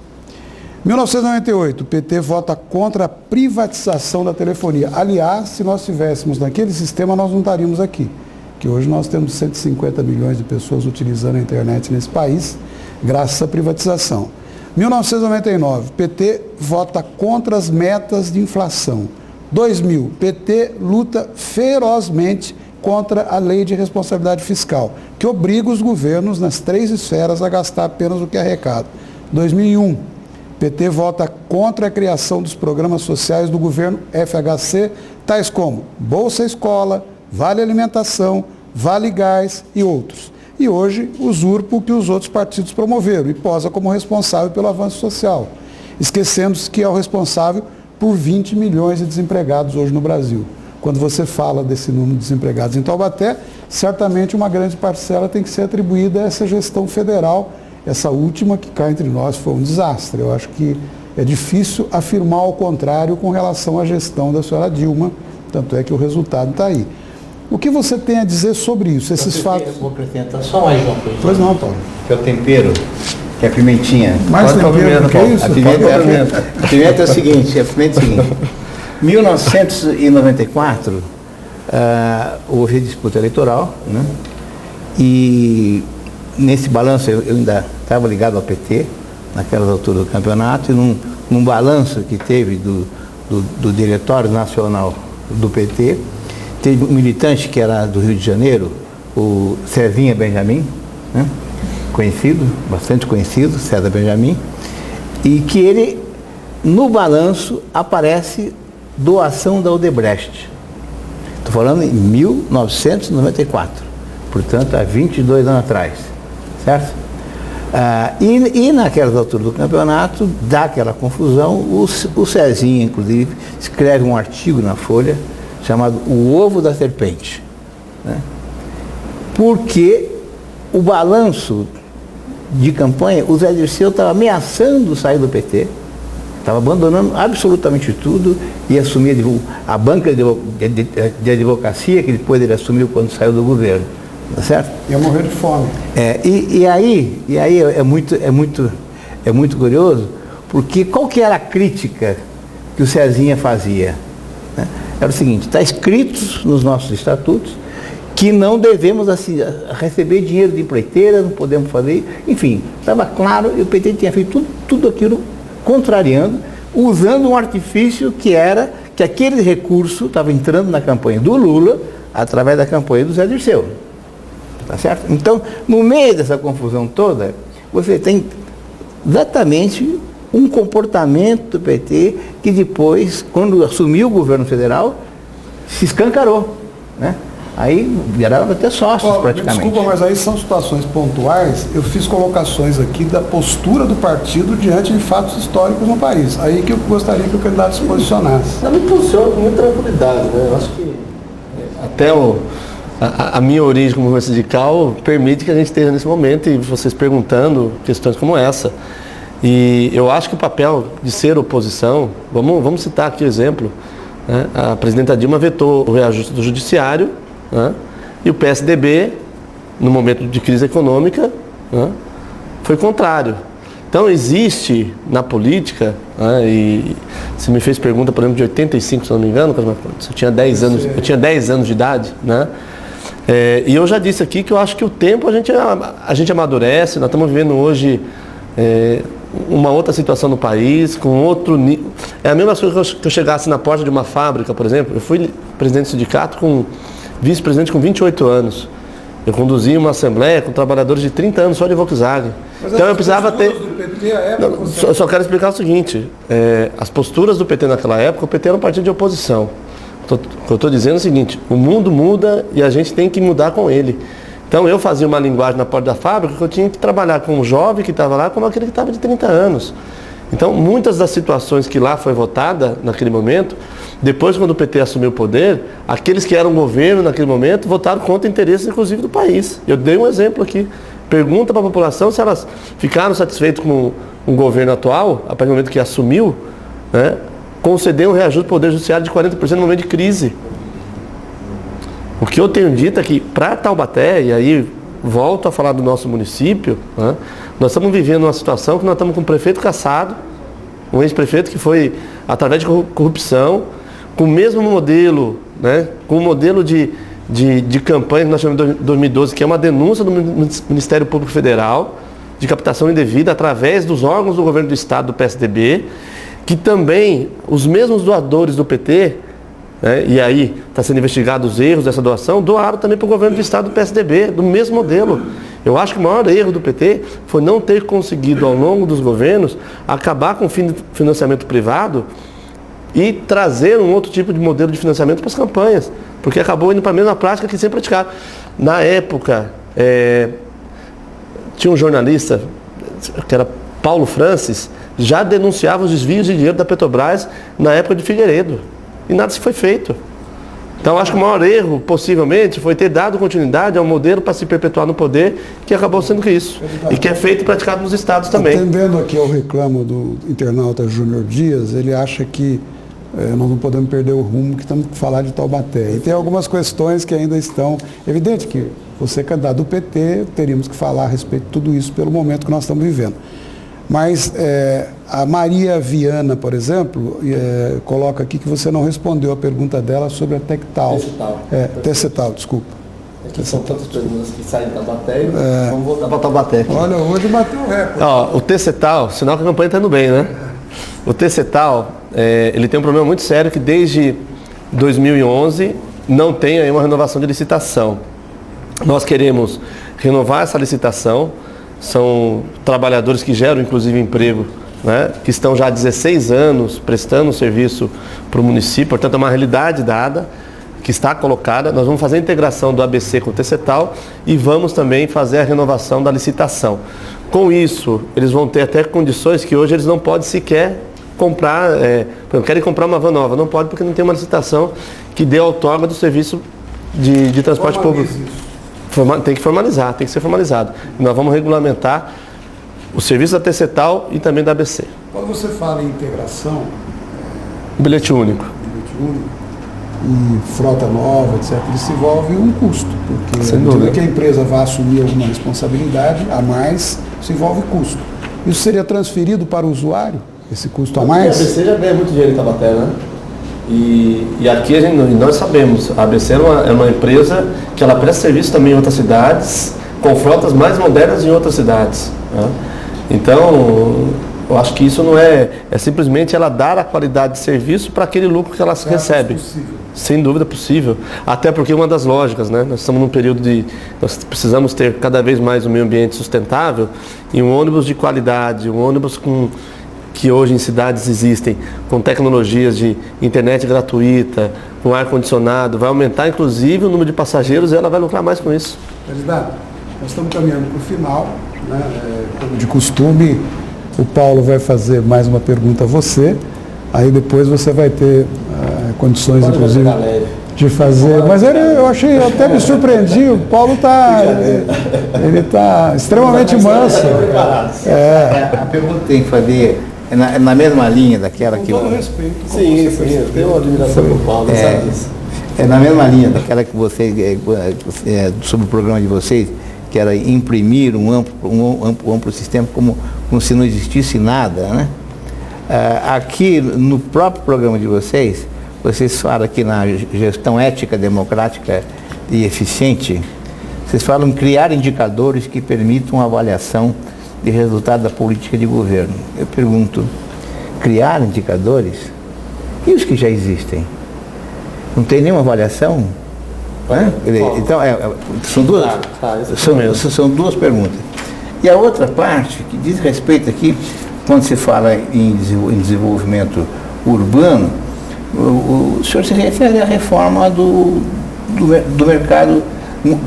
Speaker 1: 1998, o PT vota contra a privatização da telefonia. Aliás, se nós estivéssemos naquele sistema, nós não estaríamos aqui. Que hoje nós temos 150 milhões de pessoas utilizando a internet nesse país, graças à privatização. 1999, o PT vota contra as metas de inflação. 2000, PT luta ferozmente contra a lei de responsabilidade fiscal, que obriga os governos nas 3 esferas a gastar apenas o que arrecada. 2001, PT vota contra a criação dos programas sociais do governo FHC, tais como Bolsa Escola, Vale Alimentação, Vale Gás e outros. E hoje usurpa o que os outros partidos promoveram e posa como responsável pelo avanço social, esquecendo-se que é o responsável por 20 milhões de desempregados hoje no Brasil. Quando você fala desse número de desempregados em Taubaté, certamente uma grande parcela tem que ser atribuída a essa gestão federal. Essa última, que cá entre nós foi um desastre. Eu acho que é difícil afirmar o contrário com relação à gestão da senhora Dilma, tanto é que o resultado está aí. O que você tem a dizer sobre isso, esses fatos?
Speaker 2: Eu vou acrescentar só mais uma coisa.
Speaker 1: Pois não, Paulo.
Speaker 2: Que é o tempero, que é a pimentinha.
Speaker 1: Mais tempero do que isso?
Speaker 2: A pimenta é o seguinte, 1994, houve disputa eleitoral, né? E nesse balanço eu ainda estava ligado ao PT, naquelas alturas do campeonato, e num balanço que teve do Diretório Nacional do PT, teve um militante que era do Rio de Janeiro, o Cezinha Benjamin, né? Bastante conhecido, César Benjamin, e que ele, no balanço, aparece doação da Odebrecht. Estou falando em 1994, portanto, há 22 anos atrás, certo? E naquelas alturas do campeonato, dá aquela confusão, o Cezinha, inclusive, escreve um artigo na Folha chamado O Ovo da Serpente, né? Porque o balanço de campanha, o Zé Dirceu estava ameaçando sair do PT, estava abandonando absolutamente tudo e assumir a banca de advocacia que depois ele assumiu quando saiu do governo, tá certo?
Speaker 1: Ia morrer de fome.
Speaker 2: E aí é muito curioso, porque qual que era a crítica que o Cezinha fazia, né? Era o seguinte: está escrito nos nossos estatutos que não devemos assim, receber dinheiro de empreiteira, não podemos fazer, enfim, estava claro, e o PT tinha feito tudo aquilo contrariando, usando um artifício que era que aquele recurso estava entrando na campanha do Lula através da campanha do Zé Dirceu. Tá certo? Então, no meio dessa confusão toda, você tem exatamente um comportamento do PT que depois, quando assumiu o governo federal, se escancarou, né? Aí viraram até sócios praticamente.
Speaker 1: Desculpa, mas aí são situações pontuais. Eu fiz colocações aqui da postura do partido diante de fatos históricos no país. Aí que eu gostaria que o candidato se posicionasse.
Speaker 3: Também funciona com muita tranquilidade, né? Eu acho que até a minha origem como movimento sindical permite que a gente esteja nesse momento e vocês perguntando questões como essa. E eu acho que o papel de ser oposição, vamos citar aqui o exemplo, né? A presidenta Dilma vetou o reajuste do judiciário, né? E o PSDB, no momento de crise econômica, né? Foi contrário. Então existe na política, né? E você me fez pergunta, por exemplo, de 85, se não me engano, eu tinha 10 anos de idade, né? E eu já disse aqui que eu acho que o tempo a gente amadurece. Nós estamos vivendo hoje uma outra situação no país, com outro nível. É a mesma coisa que eu chegasse na porta de uma fábrica, por exemplo. Eu fui presidente do sindicato, vice-presidente com 28 anos. Eu conduzi uma assembleia com trabalhadores de 30 anos só de Volkswagen.
Speaker 1: Mas
Speaker 3: então eu precisava ter...
Speaker 1: Do PT, a época,
Speaker 3: eu só quero explicar o seguinte, as posturas do PT naquela época, o PT era um partido de oposição. O que eu estou dizendo é o seguinte, o mundo muda e a gente tem que mudar com ele. Então eu fazia uma linguagem na porta da fábrica que eu tinha que trabalhar com um jovem que estava lá como aquele que estava de 30 anos. Então muitas das situações que lá foi votada naquele momento, depois quando o PT assumiu o poder, aqueles que eram governo naquele momento votaram contra interesses inclusive do país. Eu dei um exemplo aqui. Pergunta para a população se elas ficaram satisfeitas com o governo atual, a partir do momento que assumiu, né, conceder um reajuste do Poder Judiciário de 40% no momento de crise. O que eu tenho dito é que para Taubaté, e aí volto a falar do nosso município, né, nós estamos vivendo uma situação que nós estamos com um prefeito cassado, um ex-prefeito que foi através de corrupção, com o mesmo modelo, né, com o modelo de campanha que nós chamamos de 2012, que é uma denúncia do Ministério Público Federal de captação indevida através dos órgãos do governo do Estado, do PSDB, que também os mesmos doadores do PT, né, e aí está sendo investigado os erros dessa doação, doaram também para o governo do Estado do PSDB, do mesmo modelo. Eu acho que o maior erro do PT foi não ter conseguido, ao longo dos governos, acabar com o financiamento privado e trazer um outro tipo de modelo de financiamento para as campanhas, porque acabou indo para a mesma prática que sempre praticaram. Na época, tinha um jornalista, que era Paulo Francis, já denunciava os desvios de dinheiro da Petrobras na época de Figueiredo. E nada se foi feito. Então, acho que o maior erro, possivelmente, foi ter dado continuidade ao modelo para se perpetuar no poder, que acabou sendo que isso. E que é feito e praticado nos estados também.
Speaker 1: Atendendo aqui ao reclamo do internauta Júnior Dias, ele acha que nós não podemos perder o rumo, que temos que falar de Taubaté. E tem algumas questões que ainda estão... Evidente que você, candidato do PT, teríamos que falar a respeito de tudo isso pelo momento que nós estamos vivendo. Mas a Maria Viana, por exemplo, coloca aqui que você não respondeu a pergunta dela sobre a Tectal. Tecetal, desculpa.
Speaker 3: São tantas perguntas que saem da Taubaté e vamos voltar para Taubaté.
Speaker 1: Olha, hoje bateu o recorde.
Speaker 3: O Tecetal, sinal que a campanha está indo bem, né? O Tecetal, ele tem um problema muito sério que desde 2011 não tem aí uma renovação de licitação. Nós queremos renovar essa licitação. São trabalhadores que geram, inclusive, emprego, né, que estão já há 16 anos prestando serviço para o município, portanto, é uma realidade dada, que está colocada. Nós vamos fazer a integração do ABC com o Tecetal e vamos também fazer a renovação da licitação. Com isso, eles vão ter até condições que hoje eles não podem sequer comprar, por exemplo, querem comprar uma van nova, não pode porque não tem uma licitação que dê outorga do serviço de transporte público. Tem que formalizar, tem que ser formalizado. E nós vamos regulamentar o serviço da Tecetal e também da ABC.
Speaker 1: Quando você fala em integração,
Speaker 3: bilhete único
Speaker 1: e frota nova, etc., isso envolve um custo, porque
Speaker 3: sem
Speaker 1: à medida
Speaker 3: dúvida
Speaker 1: que a empresa vai assumir alguma responsabilidade a mais, isso envolve custo. Isso seria transferido para o usuário, esse custo a mais?
Speaker 3: A ABC já ganha muito dinheiro em Taubaté, né? E aqui nós sabemos, a ABC é uma empresa que ela presta serviço também em outras cidades, com frotas mais modernas em outras cidades, né? Então, Eu acho que isso não é simplesmente ela dar a qualidade de serviço para aquele lucro que elas recebem. Sem dúvida possível. Até porque uma das lógicas, né? Nós estamos num período nós precisamos ter cada vez mais um meio ambiente sustentável e um ônibus de qualidade, um ônibus que hoje em cidades existem, com tecnologias de internet gratuita, com ar-condicionado, vai aumentar inclusive o número de passageiros e ela vai lucrar mais com isso.
Speaker 1: Candidato, nós estamos caminhando para o final, né? Como de costume, o Paulo vai fazer mais uma pergunta a você, aí depois você vai ter condições, inclusive, de fazer. Mas eu achei, até me surpreendi, o Paulo ele está extremamente manso.
Speaker 2: A pergunta que tem que fazer é na mesma linha daquela que...
Speaker 1: Com todo respeito.
Speaker 3: Sim, eu tenho uma admiração por Paulo, sabe disso.
Speaker 2: É na mesma linha daquela que você, sobre o programa de vocês, que era imprimir um amplo sistema como se não existisse nada, né? Aqui no próprio programa de vocês falam aqui na gestão ética, democrática e eficiente, vocês falam em criar indicadores que permitam a avaliação de resultado da política de governo. Eu pergunto, criar indicadores? E os que já existem? Não tem nenhuma avaliação? É? Então, são duas perguntas. E a outra parte, que diz respeito aqui, quando se fala em desenvolvimento urbano, o senhor se refere à reforma do mercado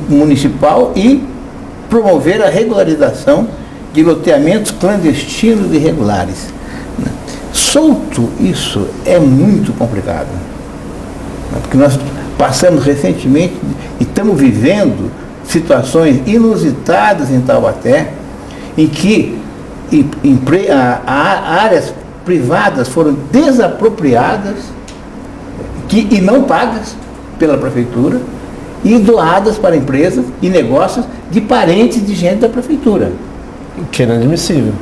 Speaker 2: municipal e promover a regularização de loteamentos clandestinos e irregulares. Solto isso é muito complicado, porque nós passamos recentemente e estamos vivendo situações inusitadas em Taubaté, em que áreas privadas foram desapropriadas e não pagas pela prefeitura e doadas para empresas e negócios de parentes de gente da prefeitura.
Speaker 3: Que é inadmissível.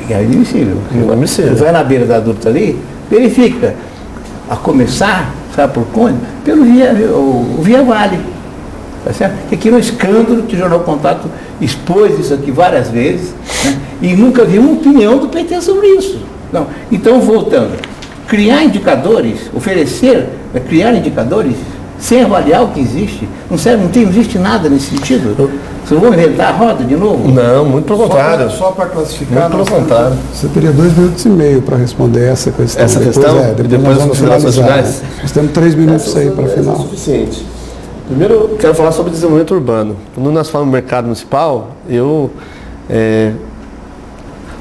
Speaker 2: É inadmissível. Você vai na beira da adulta ali, verifica, a começar, sabe por onde? Pelo Via Vale. Tá certo? Aqui no escândalo que o Jornal Contato expôs isso aqui várias vezes, né? E nunca vi uma opinião do PT sobre isso. Não. Então, voltando, criar indicadores, criar indicadores sem avaliar o que existe, não existe nada nesse sentido? Vocês vão inventar a roda de novo?
Speaker 3: Não, muito pelo contrário.
Speaker 1: Só para classificar,
Speaker 3: muito pelo contrário.
Speaker 1: Você teria 2 minutos e meio para responder essa questão.
Speaker 3: Essa questão?
Speaker 1: Depois nós vamos finalizar. Né? Nós temos 3 minutos aí para final.
Speaker 3: É suficiente. Primeiro, eu quero falar sobre desenvolvimento urbano. Quando nós falamos do mercado municipal,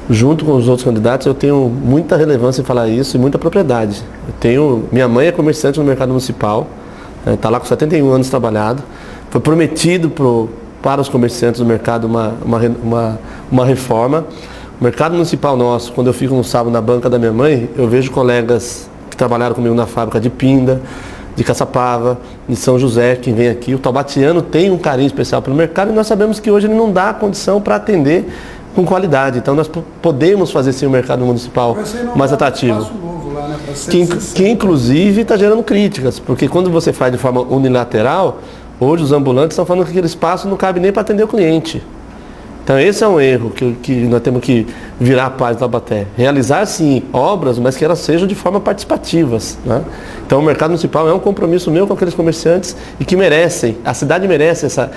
Speaker 3: junto com os outros candidatos, eu tenho muita relevância em falar isso e muita propriedade. Minha mãe é comerciante no mercado municipal, está lá com 71 anos trabalhado. Foi prometido para os comerciantes do mercado uma reforma. O mercado municipal nosso, quando eu fico no sábado na banca da minha mãe, eu vejo colegas que trabalharam comigo na fábrica de Pinda, de Caçapava, de São José, que vem aqui. O taubatiano tem um carinho especial pelo mercado e nós sabemos que hoje ele não dá condição para atender com qualidade. Então nós podemos fazer sim o mercado municipal mais atrativo.
Speaker 1: Novo lá, né,
Speaker 3: que inclusive está gerando críticas, porque quando você faz de forma unilateral, hoje os ambulantes estão falando que aquele espaço não cabe nem para atender o cliente. Então esse é um erro que nós temos que virar a página do Taubaté. Realizar sim obras, mas que elas sejam de forma participativas, né? Então o mercado municipal é um compromisso meu com aqueles comerciantes e que merecem, a cidade merece essa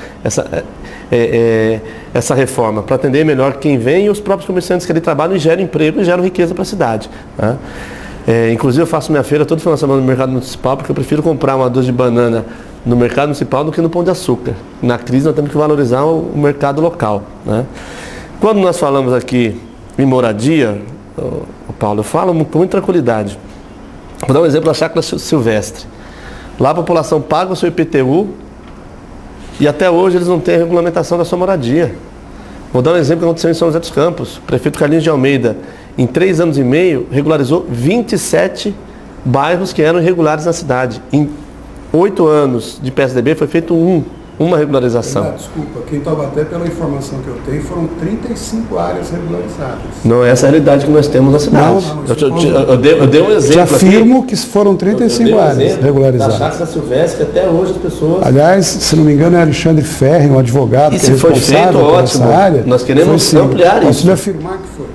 Speaker 3: reforma para atender melhor quem vem e os próprios comerciantes que ali trabalham e geram emprego e geram riqueza para a cidade, né? Inclusive eu faço minha feira todo final de semana no mercado municipal porque eu prefiro comprar uma dúzia de banana no mercado municipal do que no Pão de Açúcar. Na crise nós temos que valorizar o mercado local, né? Quando nós falamos aqui em moradia, Paulo, eu falo com muita tranquilidade. Vou dar um exemplo da Chácara Silvestre. Lá a população paga o seu IPTU e até hoje eles não têm a regulamentação da sua moradia. Vou dar um exemplo que aconteceu em São José dos Campos. O prefeito Carlinhos de Almeida, em 3 anos e meio, regularizou 27 bairros que eram irregulares na cidade. Em 8 anos de PSDB foi feito uma regularização.
Speaker 1: Desculpa, aqui em Taubaté, pela informação que eu tenho, foram 35 áreas regularizadas.
Speaker 3: Não é essa a realidade que nós temos na cidade. Eu dei um exemplo.
Speaker 1: Já afirmo que foram 35 áreas regularizadas.
Speaker 3: Da Chácara Silvestre, até hoje as pessoas...
Speaker 1: Aliás, se não me engano, é Alexandre Ferri, um advogado que é responsável por essa área.
Speaker 3: Nós queremos ampliar isso.
Speaker 1: Posso lhe afirmar que foi.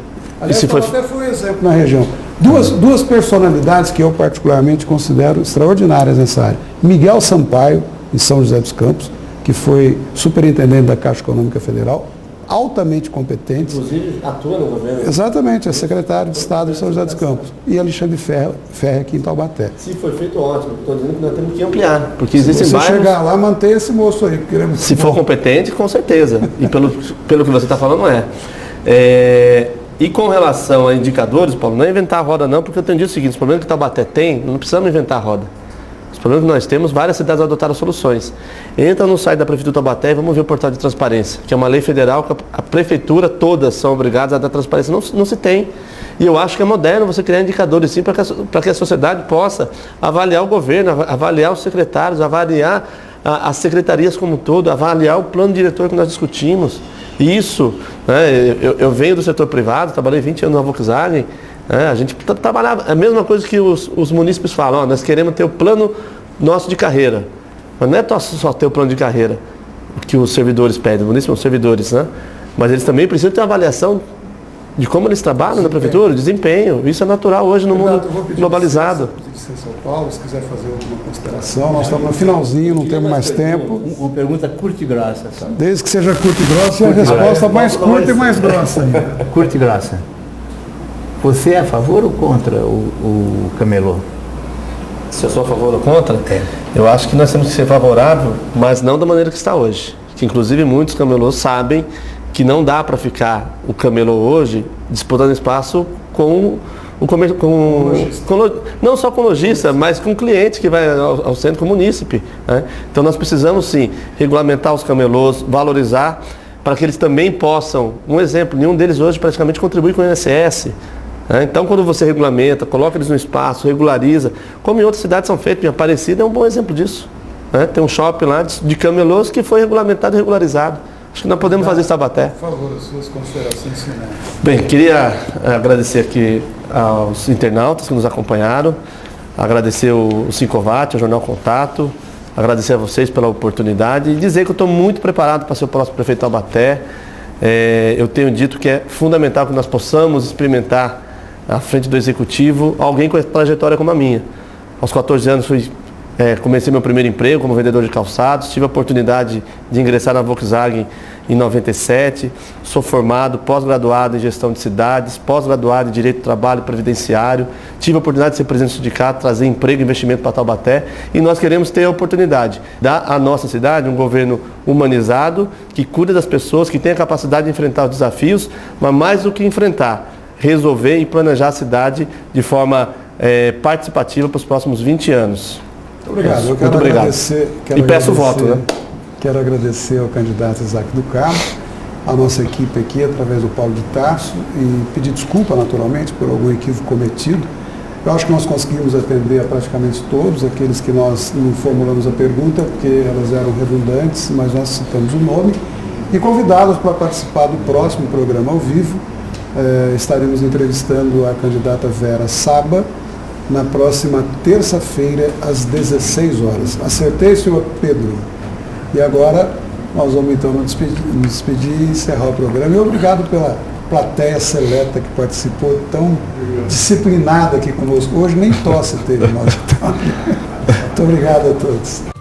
Speaker 1: Aliás,
Speaker 3: se
Speaker 1: até foi um exemplo na região. Duas personalidades que eu particularmente considero extraordinárias nessa área. Miguel Sampaio, em São José dos Campos, que foi superintendente da Caixa Econômica Federal, altamente competente.
Speaker 3: Inclusive atua no governo.
Speaker 1: Exatamente, é secretário de Estado de São José dos Campos. E Alexandre Ferre aqui em Taubaté.
Speaker 3: Se foi feito, ótimo. Estou dizendo que nós temos que ampliar. Porque
Speaker 1: Se
Speaker 3: existem
Speaker 1: você
Speaker 3: bairros...
Speaker 1: chegar lá, manter esse moço aí.
Speaker 3: Se for competente, com certeza. E pelo que você está falando, é. E com relação a indicadores, Paulo, não é inventar a roda não, porque eu tenho dito o seguinte, os problemas que Taubaté tem, não precisamos inventar a roda. Os problemas que nós temos, várias cidades adotaram soluções. Entra no site da Prefeitura de Taubaté e vamos ver o portal de transparência, que é uma lei federal que a Prefeitura, todas são obrigadas a dar transparência. Não se tem. E eu acho que é moderno você criar indicadores sim para que a sociedade possa avaliar o governo, avaliar os secretários, avaliar as secretarias como um todo, avaliar o plano diretor que nós discutimos. Isso, né, eu venho do setor privado, trabalhei 20 anos na Volkswagen, a gente trabalhava, a mesma coisa que os munícipes falam, ó, nós queremos ter o plano nosso de carreira. Mas não é só ter o plano de carreira que os servidores pedem, os munícipes são servidores, né? Mas eles também precisam ter uma avaliação de como eles trabalham na prefeitura, desempenho. Isso é natural hoje no mundo globalizado.
Speaker 1: São Paulo, se quiser fazer alguma consideração, nós estamos no finalzinho, não temos mais tempo.
Speaker 2: Uma pergunta curta e grossa. Só.
Speaker 1: Desde que seja curta e grossa, é a resposta mais curta e mais grossa ainda.
Speaker 2: Curta e grossa. Você é a favor ou contra o camelô?
Speaker 3: Se eu sou a favor ou contra? Eu acho que nós temos que ser favorável, mas não da maneira que está hoje. Que inclusive muitos camelôs sabem que não dá para ficar o camelô hoje disputando espaço com não só com lojista, mas com cliente que vai ao centro, com o munícipe. Né? Então nós precisamos sim regulamentar os camelôs, valorizar, para que eles também possam, um exemplo, nenhum deles hoje praticamente contribui com o INSS. Né? Então quando você regulamenta, coloca eles no espaço, regulariza, como em outras cidades são feitos, em Aparecida é um bom exemplo disso. Né? Tem um shopping lá de camelôs que foi regulamentado e regularizado. Acho que nós podemos fazer isso em Taubaté.
Speaker 1: Por favor, as suas considerações finais.
Speaker 3: Bem, queria agradecer aqui aos internautas que nos acompanharam, agradecer o Sincovat, o Jornal Contato, agradecer a vocês pela oportunidade e dizer que eu estou muito preparado para ser o próximo prefeito de Taubaté. Eu tenho dito que é fundamental que nós possamos experimentar à frente do Executivo alguém com trajetória como a minha. Aos 14 anos comecei meu primeiro emprego como vendedor de calçados, tive a oportunidade de ingressar na Volkswagen em 97, sou formado, pós-graduado em gestão de cidades, pós-graduado em direito do trabalho e previdenciário, tive a oportunidade de ser presidente do sindicato, trazer emprego e investimento para Taubaté e nós queremos ter a oportunidade de dar à nossa cidade um governo humanizado, que cuida das pessoas, que tem a capacidade de enfrentar os desafios, mas mais do que enfrentar, resolver e planejar a cidade de forma participativa para os próximos 20 anos.
Speaker 1: Muito obrigado. Eu quero
Speaker 3: Muito obrigado.
Speaker 1: agradecer.
Speaker 3: E peço o voto, né?
Speaker 1: Quero agradecer ao candidato Isaac do Carmo, a nossa equipe aqui, através do Paulo de Tarso, e pedir desculpa, naturalmente, por algum equívoco cometido. Eu acho que nós conseguimos atender a praticamente todos, aqueles que nós não formulamos a pergunta, porque elas eram redundantes, mas nós citamos o nome, e convidá-los para participar do próximo programa ao vivo. Estaremos entrevistando a candidata Vera Saba, na próxima terça-feira, às 16 horas. Acertei, senhor Pedro? E agora nós vamos então nos despedir e encerrar o programa. E obrigado pela plateia seleta que participou, tão disciplinada aqui conosco. Hoje nem tosse teve nós. Muito obrigado a todos.